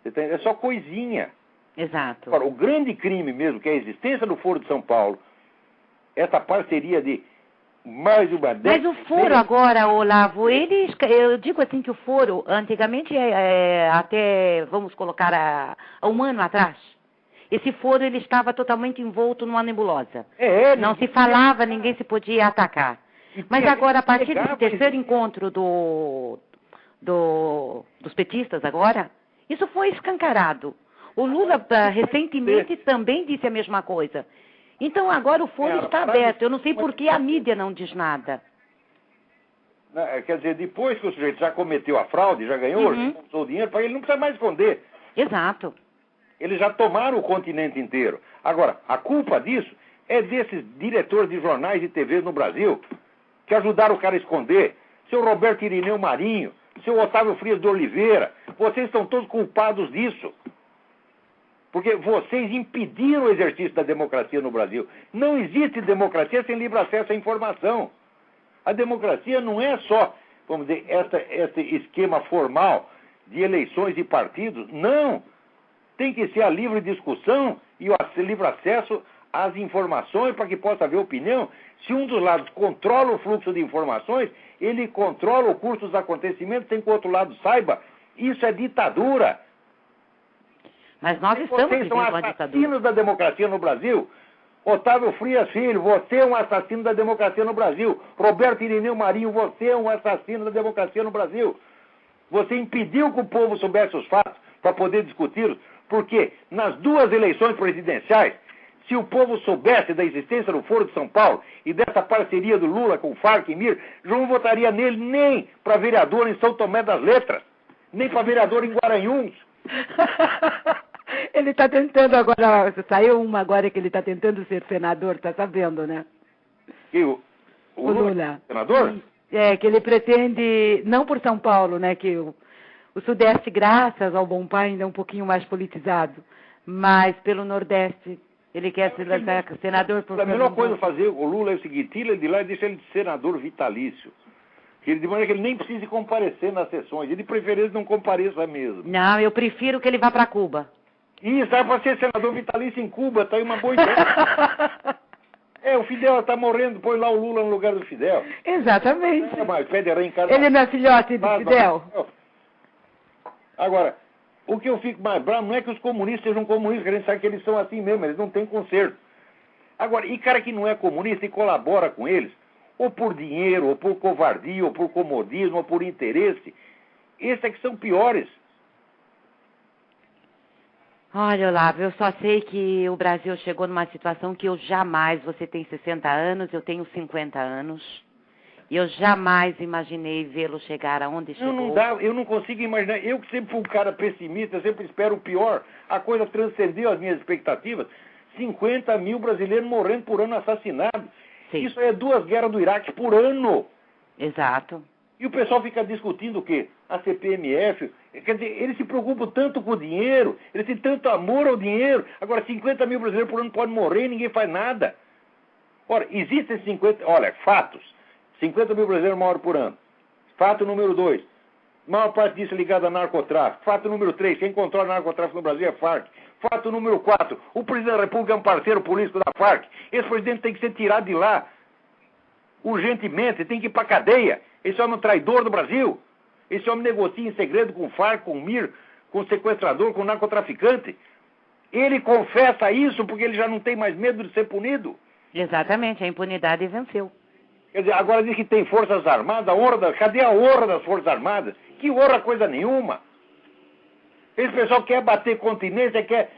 É só coisinha. Exato. Agora, o grande crime mesmo, que é a existência do Foro de São Paulo, essa parceria de mais de uma década... Mas o Foro agora, Olavo, eu digo assim que o Foro, antigamente, até, vamos colocar, há um ano atrás, esse Foro ele estava totalmente envolto numa nebulosa. Não se falava, ninguém se podia atacar. Mas agora, a partir desse terceiro encontro dos petistas agora, isso foi escancarado. O Lula recentemente também disse a mesma coisa. Então agora o Foro está aberto. Eu não sei por que a mídia não diz nada. Quer dizer, depois que o sujeito já cometeu a fraude, já ganhou, usou o dinheiro, para ele não precisa mais esconder. Exato. Eles já tomaram o continente inteiro. Agora, a culpa disso é desses diretores de jornais e TV no Brasil que ajudaram o cara a esconder. Seu Roberto Irineu Marinho, seu Otávio Frias de Oliveira, vocês estão todos culpados disso. Porque vocês impediram o exercício da democracia no Brasil. Não existe democracia sem livre acesso à informação. A democracia não é só, vamos dizer, esse esquema formal de eleições e partidos. Não! Tem que ser a livre discussão e o livre acesso às informações para que possa haver opinião. Se um dos lados controla o fluxo de informações, ele controla o curso dos acontecimentos sem que o outro lado saiba. Isso é ditadura. Mas nós estamos Vocês são vivendo uma ditadura. assassinos da democracia no Brasil. Otávio Frias Filho, você é um assassino da democracia no Brasil. Roberto Irineu Marinho, você é um assassino da democracia no Brasil. Você impediu que o povo soubesse os fatos para poder discuti-los, porque nas duas eleições presidenciais, se o povo soubesse da existência do Foro de São Paulo e dessa parceria do Lula com o Farc e Mir, não votaria nele nem para vereador em São Tomé das Letras, nem para vereador em Guaranhuns. Ele está tentando agora, saiu uma agora que ele está tentando ser senador, tá sabendo, né? E o Lula. Senador? É, que ele pretende, não por São Paulo, né, que o Sudeste, graças ao Bom Pai, ainda é um pouquinho mais politizado, mas pelo Nordeste, ele quer ser senador por A melhor coisa a fazer, o Lula é o seguinte, tira ele de lá e deixa ele de senador vitalício. De maneira que ele nem precise comparecer nas sessões, ele de preferência não compareça mesmo. Não, eu prefiro que ele vá para Cuba. Isso, é para ser senador vitalício em Cuba, tá aí uma boa ideia. O Fidel está morrendo, põe lá o Lula no lugar do Fidel. Exatamente. Mas Federer encarna... Ele não é filhote do Fidel. Agora, o que eu fico mais bravo não é que os comunistas sejam comunistas, que a gente sabe que eles são assim mesmo, eles não têm conserto. Agora, e cara que não é comunista e colabora com eles, ou por dinheiro, ou por covardia, ou por comodismo, ou por interesse, esses é que são piores. Olha, Olavo, eu só sei que o Brasil chegou numa situação que eu jamais, você tem 60 anos, eu tenho 50 anos, e eu jamais imaginei vê-lo chegar aonde chegou. Não dá, eu não consigo imaginar, eu que sempre fui um cara pessimista, sempre espero o pior, a coisa transcendeu as minhas expectativas, 50 mil brasileiros morrendo por ano assassinados. Sim. Isso é 2 guerras do Iraque por ano. Exato. E o pessoal fica discutindo o quê? A CPMF. Quer dizer, eles se preocupam tanto com o dinheiro, eles têm tanto amor ao dinheiro. Agora, 50 mil brasileiros por ano podem morrer e ninguém faz nada. Ora, existem 50... Olha, fatos. 50 mil brasileiros morrem por ano. Fato número 2. A maior parte disso é ligada a narcotráfico. Fato número 3. Quem controla o narcotráfico no Brasil é a Farc. Fato número 4. O presidente da República é um parceiro político da Farc. Esse presidente tem que ser tirado de lá. Urgentemente, tem que ir para a cadeia. Esse homem é um traidor do Brasil. Esse homem negocia em segredo com o Farc, com o MIR, com o sequestrador, com o narcotraficante. Ele confessa isso porque ele já não tem mais medo de ser punido. Exatamente, a impunidade venceu. Quer dizer, agora diz que tem Forças Armadas, cadê a honra das Forças Armadas? Que honra coisa nenhuma. Esse pessoal quer bater continência, quer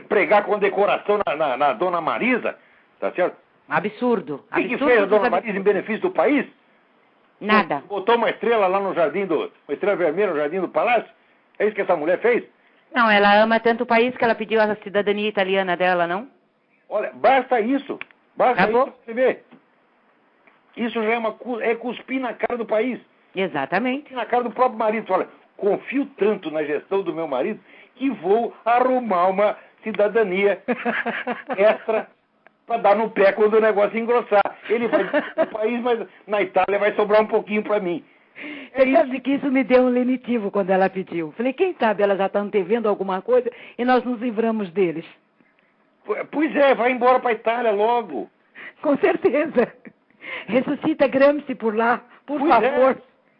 pregar condecoração na Dona Marisa, tá certo? Absurdo. O que fez a Dona Marisa em benefício do país? Nada. Botou uma estrela lá no jardim uma estrela vermelha no jardim do palácio? É isso que essa mulher fez? Não, ela ama tanto o país que ela pediu a cidadania italiana dela, não? Olha, basta isso. Basta Acabou? isso pra você ver. Isso já é cuspir na cara do país. Exatamente. Na cara do próprio marido. Olha, confio tanto na gestão do meu marido que vou arrumar uma cidadania extra para dar no pé quando o negócio engrossar. Ele vai no país, mas na Itália vai sobrar um pouquinho para mim. Você sabe que isso me deu um lenitivo quando ela pediu. Falei, quem sabe elas já estão devendo alguma coisa e nós nos livramos deles. Pois é, vai embora para a Itália logo. Com certeza. Ressuscita Gramsci por lá, por favor.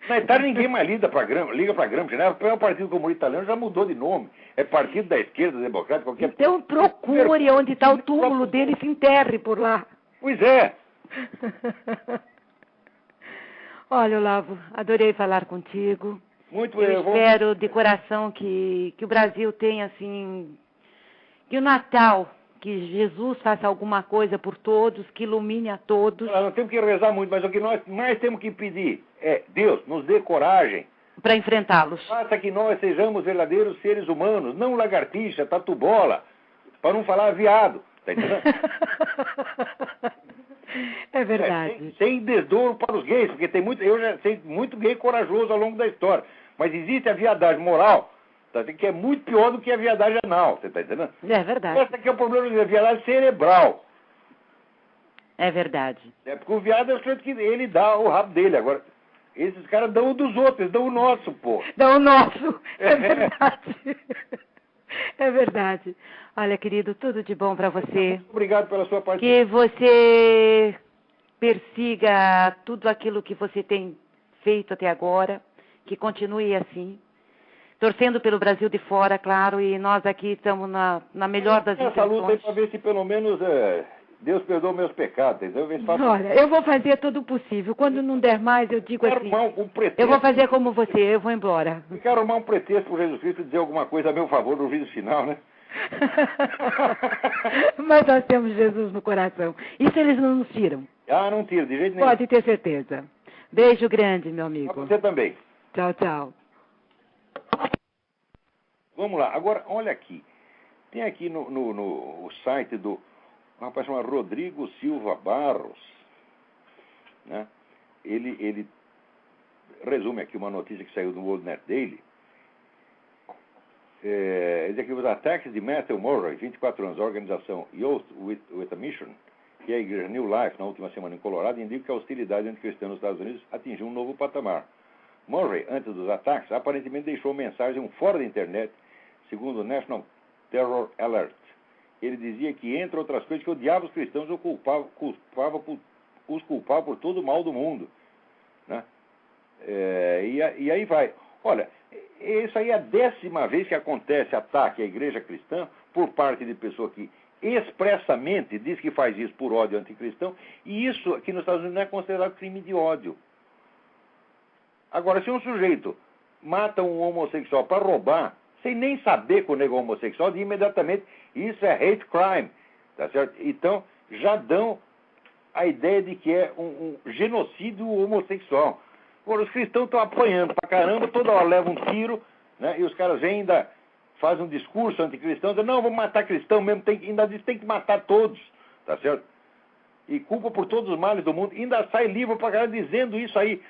Na Itália ninguém mais liga para Gramsci, né? O Partido Comunista Italiano já mudou de nome. É Partido da Esquerda Democrática, qualquer... Então procure onde está o túmulo dele e se enterre por lá. Pois é. Olha, Olavo, adorei falar contigo. Muito Eu espero de coração que o Brasil tenha, assim, que o Natal, que Jesus faça alguma coisa por todos, que ilumine a todos. Nós temos que rezar muito, mas o que nós mais temos que pedir é, Deus, nos dê coragem. Para enfrentá-los. Faça que nós sejamos verdadeiros seres humanos, não lagartixa, tatu-bola, para não falar viado. Tá entendendo? É verdade. Sem desdouro para os gays, porque eu já sei muito gay corajoso ao longo da história. Mas existe a viadagem moral, tá, que é muito pior do que a viadagem anal, você está entendendo? É verdade. Esse aqui é o problema da viadagem cerebral. É verdade. É porque o viado é o sujeito que ele dá o rabo dele. Agora, esses caras dão o dos outros, eles dão o nosso, pô. Dão o nosso, é verdade. É verdade. Olha, querido, tudo de bom para você. Muito obrigado pela sua participação. Que você persiga tudo aquilo que você tem feito até agora, que continue assim, torcendo pelo Brasil de fora, claro, e nós aqui estamos na melhor das intenções. Essa luta aí para ver se pelo menos Deus perdoa meus pecados, entendeu? Olha, eu vou fazer todo o possível. Quando não der mais, eu digo assim, eu vou fazer como você, eu vou embora. Eu quero arrumar um pretexto por Jesus Cristo dizer alguma coisa a meu favor no juízo final, né? Mas nós temos Jesus no coração. Isso eles não nos tiram. Ah, não tiro, de jeito nenhum. Pode ter certeza. Beijo grande, meu amigo. Pra você também. Tchau, tchau. Vamos lá. Agora, olha aqui. Tem aqui no site do um rapaz chamado Rodrigo Silva Barros, né? Ele resume aqui uma notícia que saiu do World Net Daily. Ele diz aqui: os ataques de Matthew Murray, 24 anos, a organização Youth with a Mission, e a igreja New Life, na última semana em Colorado, indicam que a hostilidade entre cristãos nos Estados Unidos atingiu um novo patamar. Murray, antes dos ataques, aparentemente deixou mensagem em um fórum da internet, segundo o National Terror Alert. Ele dizia que, entre outras coisas, que odiava os cristãos e os culpava por todo o mal do mundo, né? E aí vai. Olha, isso aí é a 10ª vez que acontece ataque à igreja cristã por parte de pessoa que expressamente diz que faz isso por ódio anticristão, e isso aqui nos Estados Unidos não é considerado crime de ódio. Agora, se um sujeito mata um homossexual para roubar, sem nem saber que o nego é homossexual, de imediatamente isso é hate crime, tá certo? Então, já dão a ideia de que é um genocídio homossexual. Agora, os cristãos estão apanhando pra caramba, toda hora levam um tiro, né? E os caras vêm ainda fazem um discurso anticristão, dizem: não, vamos matar cristão mesmo, ainda diz que tem que matar todos, tá certo? E culpa por todos os males do mundo, ainda sai livro pra caramba dizendo isso aí.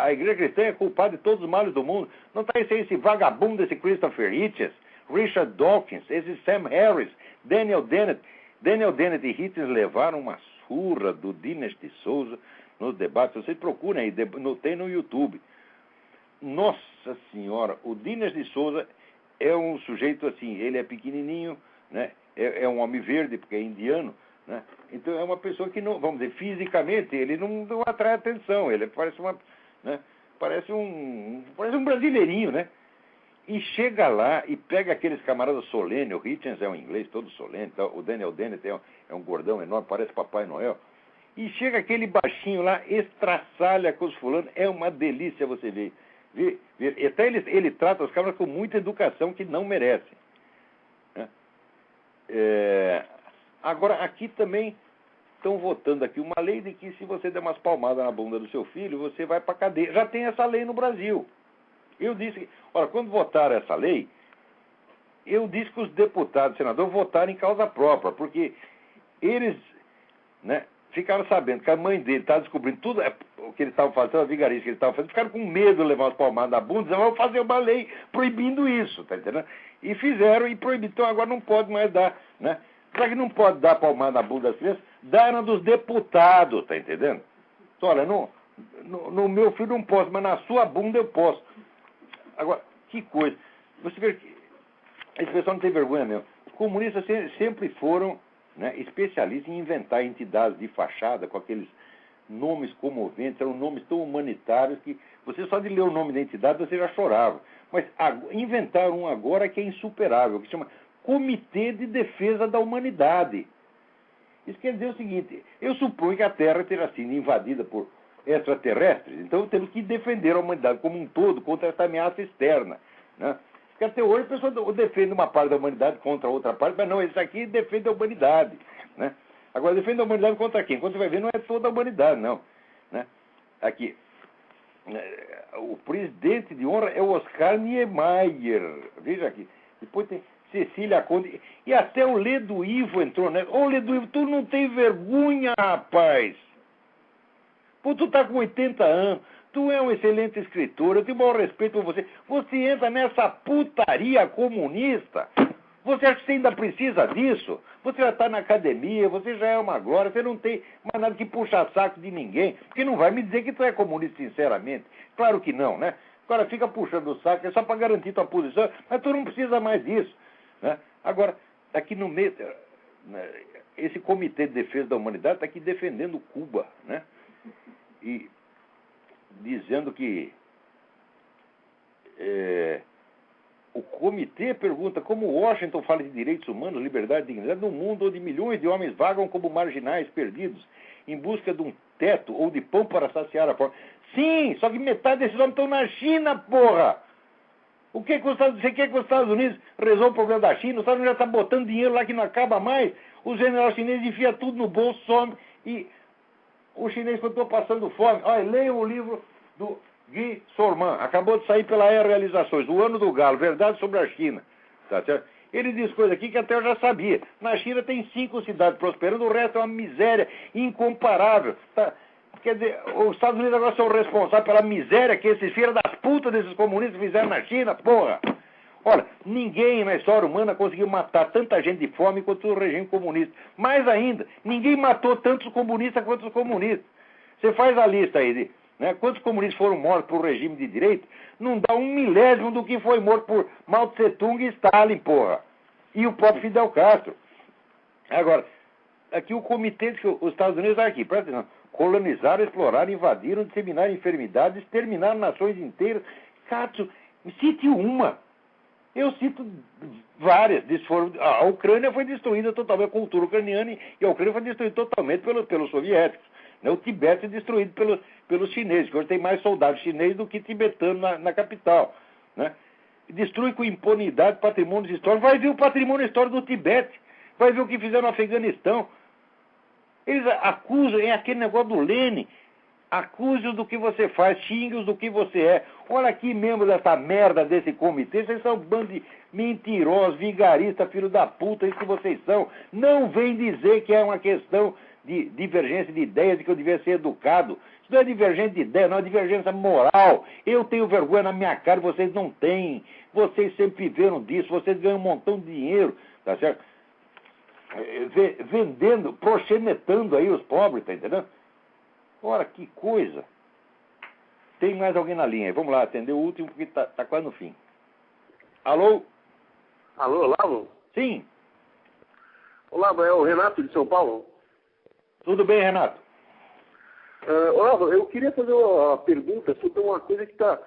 A igreja cristã é culpada de todos os males do mundo. Não está esse vagabundo, esse Christopher Hitchens, Richard Dawkins, esse Sam Harris, Daniel Dennett. Daniel Dennett e Hitchens levaram uma surra do Dinesh de Souza nos debates. Vocês procurem aí, tem no YouTube. Nossa Senhora, o Dinesh de Souza é um sujeito assim, ele é pequenininho, né? É um homem verde, porque é indiano, né? Então é uma pessoa que não, vamos dizer, fisicamente ele não atrai atenção, ele parece né? parece um brasileirinho, né? E chega lá e pega aqueles camaradas solenes. O Hitchens é um inglês todo solene, tá? O Daniel Dennett é um gordão enorme, parece Papai Noel. E chega aquele baixinho lá, estraçalha com os fulanos, é uma delícia você ver. Até ele trata os camaradas com muita educação que não merecem, né? Agora, aqui também estão votando aqui uma lei de que se você der umas palmadas na bunda do seu filho, você vai para cadeia. Já tem essa lei no Brasil. Eu disse que, olha, quando votaram essa lei, eu disse que os deputados e senadores votaram em causa própria, porque eles, né, ficaram sabendo que a mãe dele estava descobrindo tudo o que eles estavam fazendo, a vigarice que eles estavam fazendo, ficaram com medo de levar umas palmadas na bunda, diziam: vamos fazer uma lei proibindo isso, tá entendendo? E fizeram e proibiram. Então agora não pode mais dar, né? Já que não pode dar palmada na bunda das crianças, dá na dos deputados, tá entendendo? Então, olha, no meu filho não posso, mas na sua bunda eu posso. Agora, que coisa. Você vê que esse pessoal não tem vergonha mesmo. Os comunistas sempre foram, né, especialistas em inventar entidades de fachada com aqueles nomes comoventes, eram nomes tão humanitários que você só de ler o nome da entidade você já chorava. Mas inventaram um agora que é insuperável, que se chama Comitê de Defesa da Humanidade. Isso quer dizer o seguinte: eu suponho que a Terra terá sido invadida por extraterrestres, então temos que defender a humanidade como um todo contra essa ameaça externa, né? Porque até hoje a pessoa defende uma parte da humanidade contra a outra parte, mas não, esse aqui defende a humanidade, né? Agora, defende a humanidade contra quem? Quando você vai ver, não é toda a humanidade, não, né? Aqui, o presidente de honra é o Oscar Niemeyer, veja aqui. Depois tem Cecília Conde, e até o Ledo Ivo entrou, né? Ô, Ledo Ivo, tu não tem vergonha, rapaz! Pô, tu tá com 80 anos, tu é um excelente escritor, eu tenho o maior respeito por você. Você entra nessa putaria comunista? Você acha que você ainda precisa disso? Você já está na academia, você já é uma glória, você não tem mais nada que puxar saco de ninguém, porque não vai me dizer que tu é comunista sinceramente. Claro que não, né? Agora fica puxando o saco, é só para garantir tua posição, mas tu não precisa mais disso, né? Agora, aqui no meio, esse Comitê de Defesa da Humanidade está aqui defendendo Cuba, né? E dizendo que o comitê pergunta como Washington fala de direitos humanos, liberdade e dignidade num mundo onde milhões de homens vagam como marginais perdidos em busca de um teto ou de pão para saciar a fome. Sim, só que metade desses homens estão na China, porra! Você quer que os Estados Unidos resolvam o problema da China? Os Estados Unidos já está botando dinheiro lá que não acaba mais. Os generais chineses enfiam tudo no bolso, some, e o chinês continua passando fome. Olha, leiam o livro do Gui Sorman, acabou de sair pela EA Realizações, O Ano do Galo, Verdade sobre a China. Tá certo? Ele diz coisa aqui que até eu já sabia. Na China tem 5 cidades prosperando, o resto é uma miséria incomparável. Tá? Quer dizer, os Estados Unidos agora são responsáveis pela miséria que esses filhos das putas desses comunistas fizeram na China, porra! Olha, ninguém na história humana conseguiu matar tanta gente de fome quanto o regime comunista. Mais ainda, ninguém matou tantos comunistas quanto os comunistas. Você faz a lista aí, né? Quantos comunistas foram mortos por regime de direita, não dá 1/1000 do que foi morto por Mao Tse Tung e Stalin, porra. E o próprio Fidel Castro. Agora, aqui o comitê diz que os Estados Unidos aqui, presta atenção, colonizaram, exploraram, invadiram, disseminaram enfermidades, exterminaram nações inteiras. Cato, cite uma. Eu cito várias. A Ucrânia foi destruída totalmente, a cultura ucraniana, e a Ucrânia foi destruída totalmente pelos soviéticos. Né? O Tibete foi destruído pelos chineses, que hoje tem mais soldados chineses do que tibetanos na capital. Né? Destrui com impunidade patrimônios históricos. Vai ver o patrimônio histórico do Tibete. Vai ver o que fizeram no Afeganistão. Eles acusam, é aquele negócio do Lenin. Acuse-os do que você faz, xingue-os do que você é. Olha aqui, membros dessa merda desse comitê, vocês são bando de mentirosos, vigaristas, filho da puta, isso que vocês são. Não vem dizer que é uma questão de divergência de ideias, de que eu devia ser educado. Isso não é divergência de ideia, não é divergência moral. Eu tenho vergonha na minha cara, vocês não têm. Vocês sempre viveram disso, vocês ganham um montão de dinheiro, tá certo? Vendendo, proxenetando aí os pobres, tá entendendo? Ora, que coisa. Tem mais alguém na linha. Vamos lá, atender o último, porque tá quase no fim. Alô? Alô, Olavo? Sim. Olavo, é o Renato de São Paulo? Tudo bem, Renato? Olavo, eu queria fazer uma pergunta sobre uma coisa que tá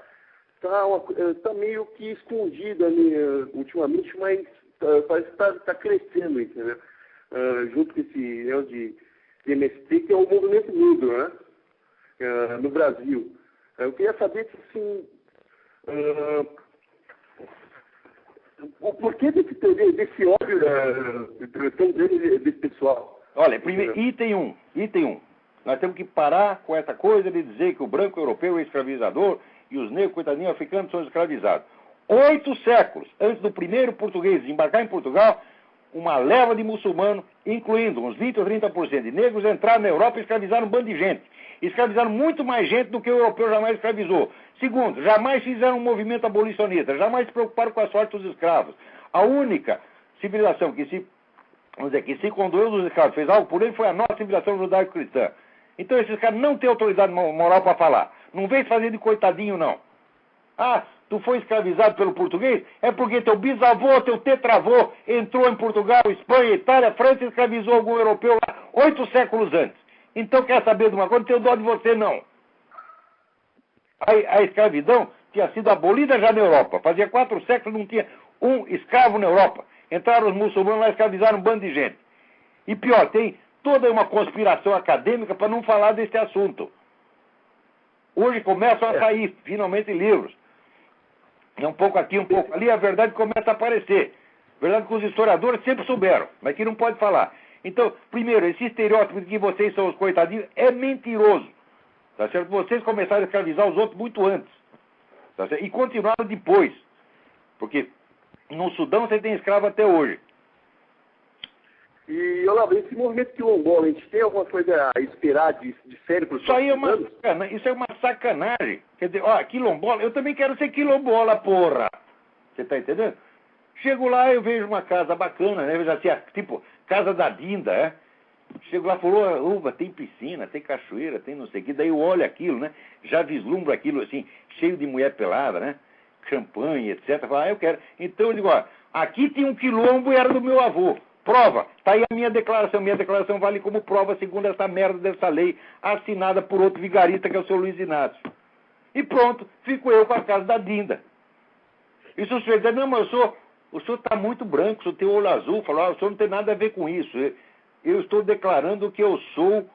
meio que escondida ultimamente, mas parece que tá crescendo, entendeu? Junto com esse negócio de MST, que é o movimento negro, né? No Brasil. Eu queria saber se, assim, o porquê desse ódio tão grande desse pessoal. Olha, primeiro, item 1. Nós temos que parar com essa coisa de dizer que o branco europeu é escravizador e os negros, coitadinhos africanos, são escravizados. 8 séculos antes do primeiro português desembarcar em Portugal, uma leva de muçulmanos, incluindo uns 20 ou 30% de negros, entraram na Europa e escravizaram um bando de gente. Escravizaram muito mais gente do que o europeu jamais escravizou. Segundo, jamais fizeram um movimento abolicionista, jamais se preocuparam com a sorte dos escravos. A única civilização que se condoeu dos escravos, fez algo por ele, foi a nossa civilização judaico-cristã. Então esses caras não têm autoridade moral para falar. Não vem fazer de coitadinho, não. Ah, tu foi escravizado pelo português? É porque teu bisavô, teu tetravô entrou em Portugal, Espanha, Itália, França e escravizou algum europeu lá 8 séculos antes. Então quer saber de uma coisa? Não tenho dó de você, não. A escravidão tinha sido abolida já na Europa. Fazia 4 séculos não tinha um escravo na Europa. Entraram os muçulmanos lá e escravizaram um bando de gente. E pior, tem toda uma conspiração acadêmica para não falar desse assunto. Hoje começam a sair, finalmente, livros. É um pouco aqui, um pouco ali, a verdade começa a aparecer. Verdade que os historiadores sempre souberam, mas que não pode falar. Então, primeiro, esse estereótipo de que vocês são os coitadinhos é mentiroso. Tá certo? Vocês começaram a escravizar os outros muito antes. Tá certo? E continuaram depois. Porque no Sudão você tem escravo até hoje. E, Olavo, esse movimento quilombola, a gente tem alguma coisa a esperar de sério para os Isso é uma sacanagem. Quer dizer, ó, quilombola, eu também quero ser quilombola, porra. Você tá entendendo? Chego lá, eu vejo uma casa bacana, né? Vejo assim, tipo, casa da Dinda, é? Chego lá e falo, tem piscina, tem cachoeira, tem não sei o que. Daí eu olho aquilo, né? Já vislumbro aquilo, assim, cheio de mulher pelada, né? Champanhe, etc. Falo, eu quero. Então eu digo, ó, aqui tem um quilombo e era do meu avô. Prova, tá aí a minha declaração. Minha declaração vale como prova segundo essa merda dessa lei assinada por outro vigarista que é o seu Luiz Inácio. E pronto, fico eu com a casa da Dinda. E se o senhor dizer, não, mas o senhor está muito branco, o senhor tem olho azul. Falou, o senhor não tem nada a ver com isso. Eu estou declarando que eu sou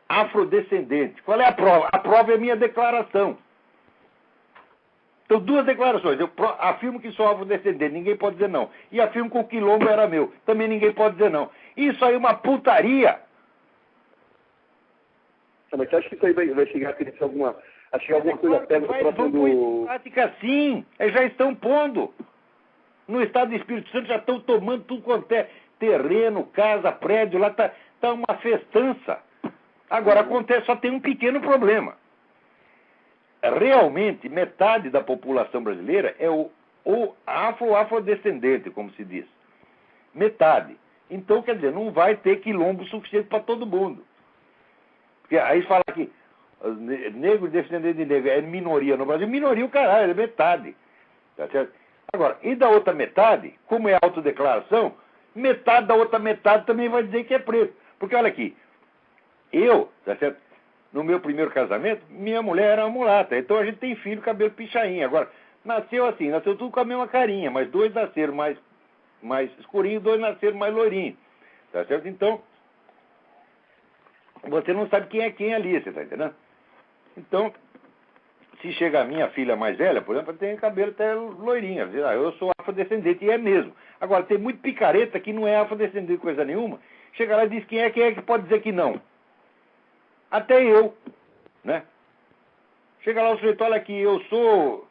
afrodescendente. Qual é a prova? A prova é a minha declaração. Então, 2 declarações. Eu afirmo que sou afrodescendente, ninguém pode dizer não. E afirmo que o quilombo era meu, também ninguém pode dizer não. Isso aí é uma putaria. Mas você acha que isso aí vai chegar a crescer Acho que alguma coisa pega no próprio do... prática sim, eles já estão pondo. No estado do Espírito Santo já estão tomando tudo quanto é terreno, casa, prédio, lá tá uma festança. Agora acontece, só tem um pequeno problema. Realmente, metade da população brasileira é o afrodescendente, como se diz. Metade. Então, quer dizer, não vai ter quilombo suficiente para todo mundo. Porque aí fala que negro descendente de negro é minoria no Brasil. Minoria o caralho, é metade. Tá certo? Agora, e da outra metade, como é autodeclaração, metade da outra metade também vai dizer que é preto. Porque olha aqui, tá certo? No meu primeiro casamento, minha mulher era uma mulata. Então a gente tem filho, cabelo pichainho. Agora, nasceu tudo com a mesma carinha, mas 2 nasceram mais escurinhos, 2 nasceram mais loirinhos. Tá certo? Então, você não sabe quem é quem ali, você tá entendendo? Então, se chega a minha filha mais velha, por exemplo, tem cabelo até loirinho. Eu sou afrodescendente, e é mesmo. Agora, tem muito picareta que não é afrodescendente coisa nenhuma. Chega lá e diz quem é que pode dizer que não. Até eu, né? Chega lá o sujeito, olha aqui, eu sou...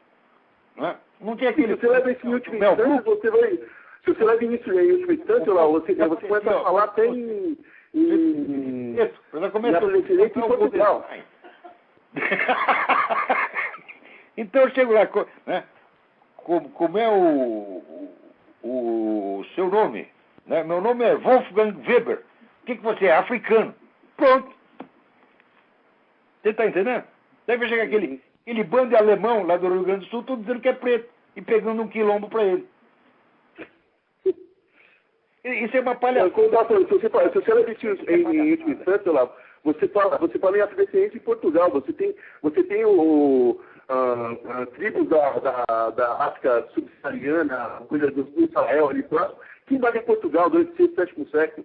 Né? Não tem aquele... Se você leva isso em última instância, você vai... Se você leva isso em última instância, lá, você começa a falar até em afrodescendente em Portugal. Então eu chego lá, né? Como é o seu nome? Né? Meu nome é Wolfgang Weber. O que você é? Africano. Pronto. Você está entendendo? Daí vai chegar aquele bando de alemão lá do Rio Grande do Sul, tudo dizendo que é preto, e pegando um quilombo para ele. Isso é uma palhaçada. Se você leva isso em última instância, lá, você fala em afrodescendência em Portugal. Você tem tribos da África subsaariana, coisa do Israel ali próximo, que invadem Portugal durante o 6º, 7º século.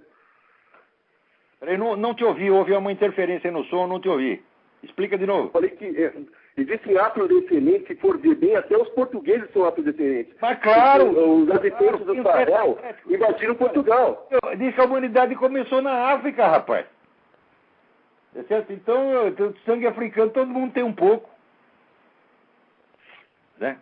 Peraí, não te ouvi, houve uma interferência no som, não te ouvi. Explica de novo. Eu falei que existem afrodescendentes, se for ver bem, até os portugueses são afrodescendentes. Mas claro! Os habitantes do Sahel invadiram Portugal. Diz que a humanidade começou na África, rapaz. É certo? Então, sangue africano, todo mundo tem um pouco. Né?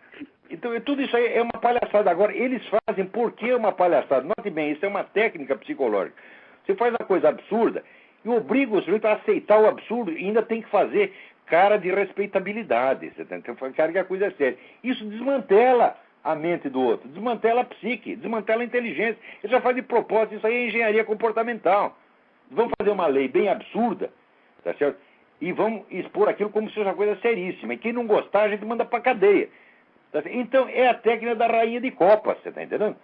Então, tudo isso aí é uma palhaçada. Agora, eles fazem por que uma palhaçada? Note bem, isso é uma técnica psicológica. Você faz uma coisa absurda e obriga o sujeito a aceitar o absurdo e ainda tem que fazer cara de respeitabilidade. Você tem que cara que a coisa é séria. Isso desmantela a mente do outro, desmantela a psique, desmantela a inteligência. Ele já faz de propósito, isso aí é engenharia comportamental. Vamos fazer uma lei bem absurda, tá certo? E vamos expor aquilo como se fosse uma coisa seríssima. E quem não gostar, a gente manda pra cadeia. Tá certo? Então, é a técnica da rainha de copas, você tá entendendo?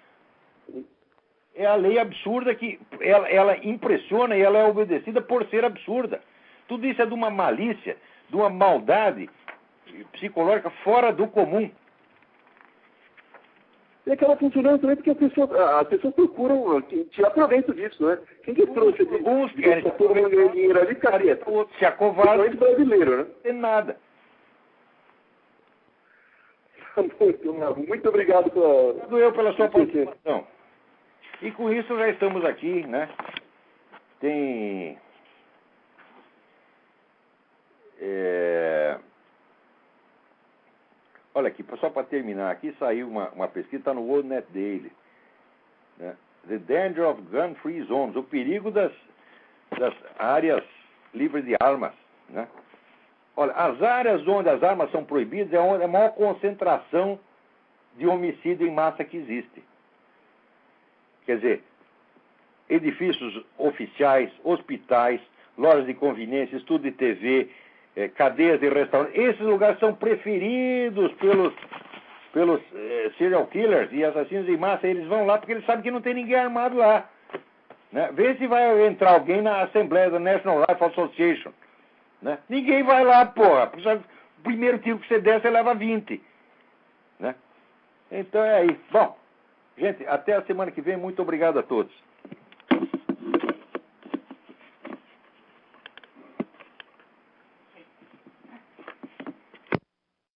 É a lei absurda que ela impressiona e ela é obedecida por ser absurda. Tudo isso é de uma malícia, de uma maldade psicológica fora do comum. E acaba funcionando também porque as pessoas procuram tirar proveito disso, né? Quem que trouxe alguns querem todo mundo ganhar dinheiro ali, careta? Se acovarda, principalmente brasileiro, né? Não tem nada. Muito obrigado pela sua participação. E com isso já estamos aqui, né? Tem... Olha aqui, só para terminar, aqui saiu uma pesquisa, está no World Net Daily. Né? The Danger of Gun-Free Zones, o perigo das áreas livres de armas. Né? Olha, as áreas onde as armas são proibidas é onde a maior concentração de homicídio em massa que existe. Quer dizer, edifícios oficiais, hospitais, lojas de conveniência, estúdio de TV, cadeias de restaurantes. Esses lugares são preferidos pelos serial killers e assassinos em massa. Eles vão lá porque eles sabem que não tem ninguém armado lá. Né? Vê se vai entrar alguém na Assembleia da National Rifle Association. Né? Ninguém vai lá, porra. O primeiro tiro que você der, você leva 20. Né? Então é aí. Bom, gente, até a semana que vem. Muito obrigado a todos.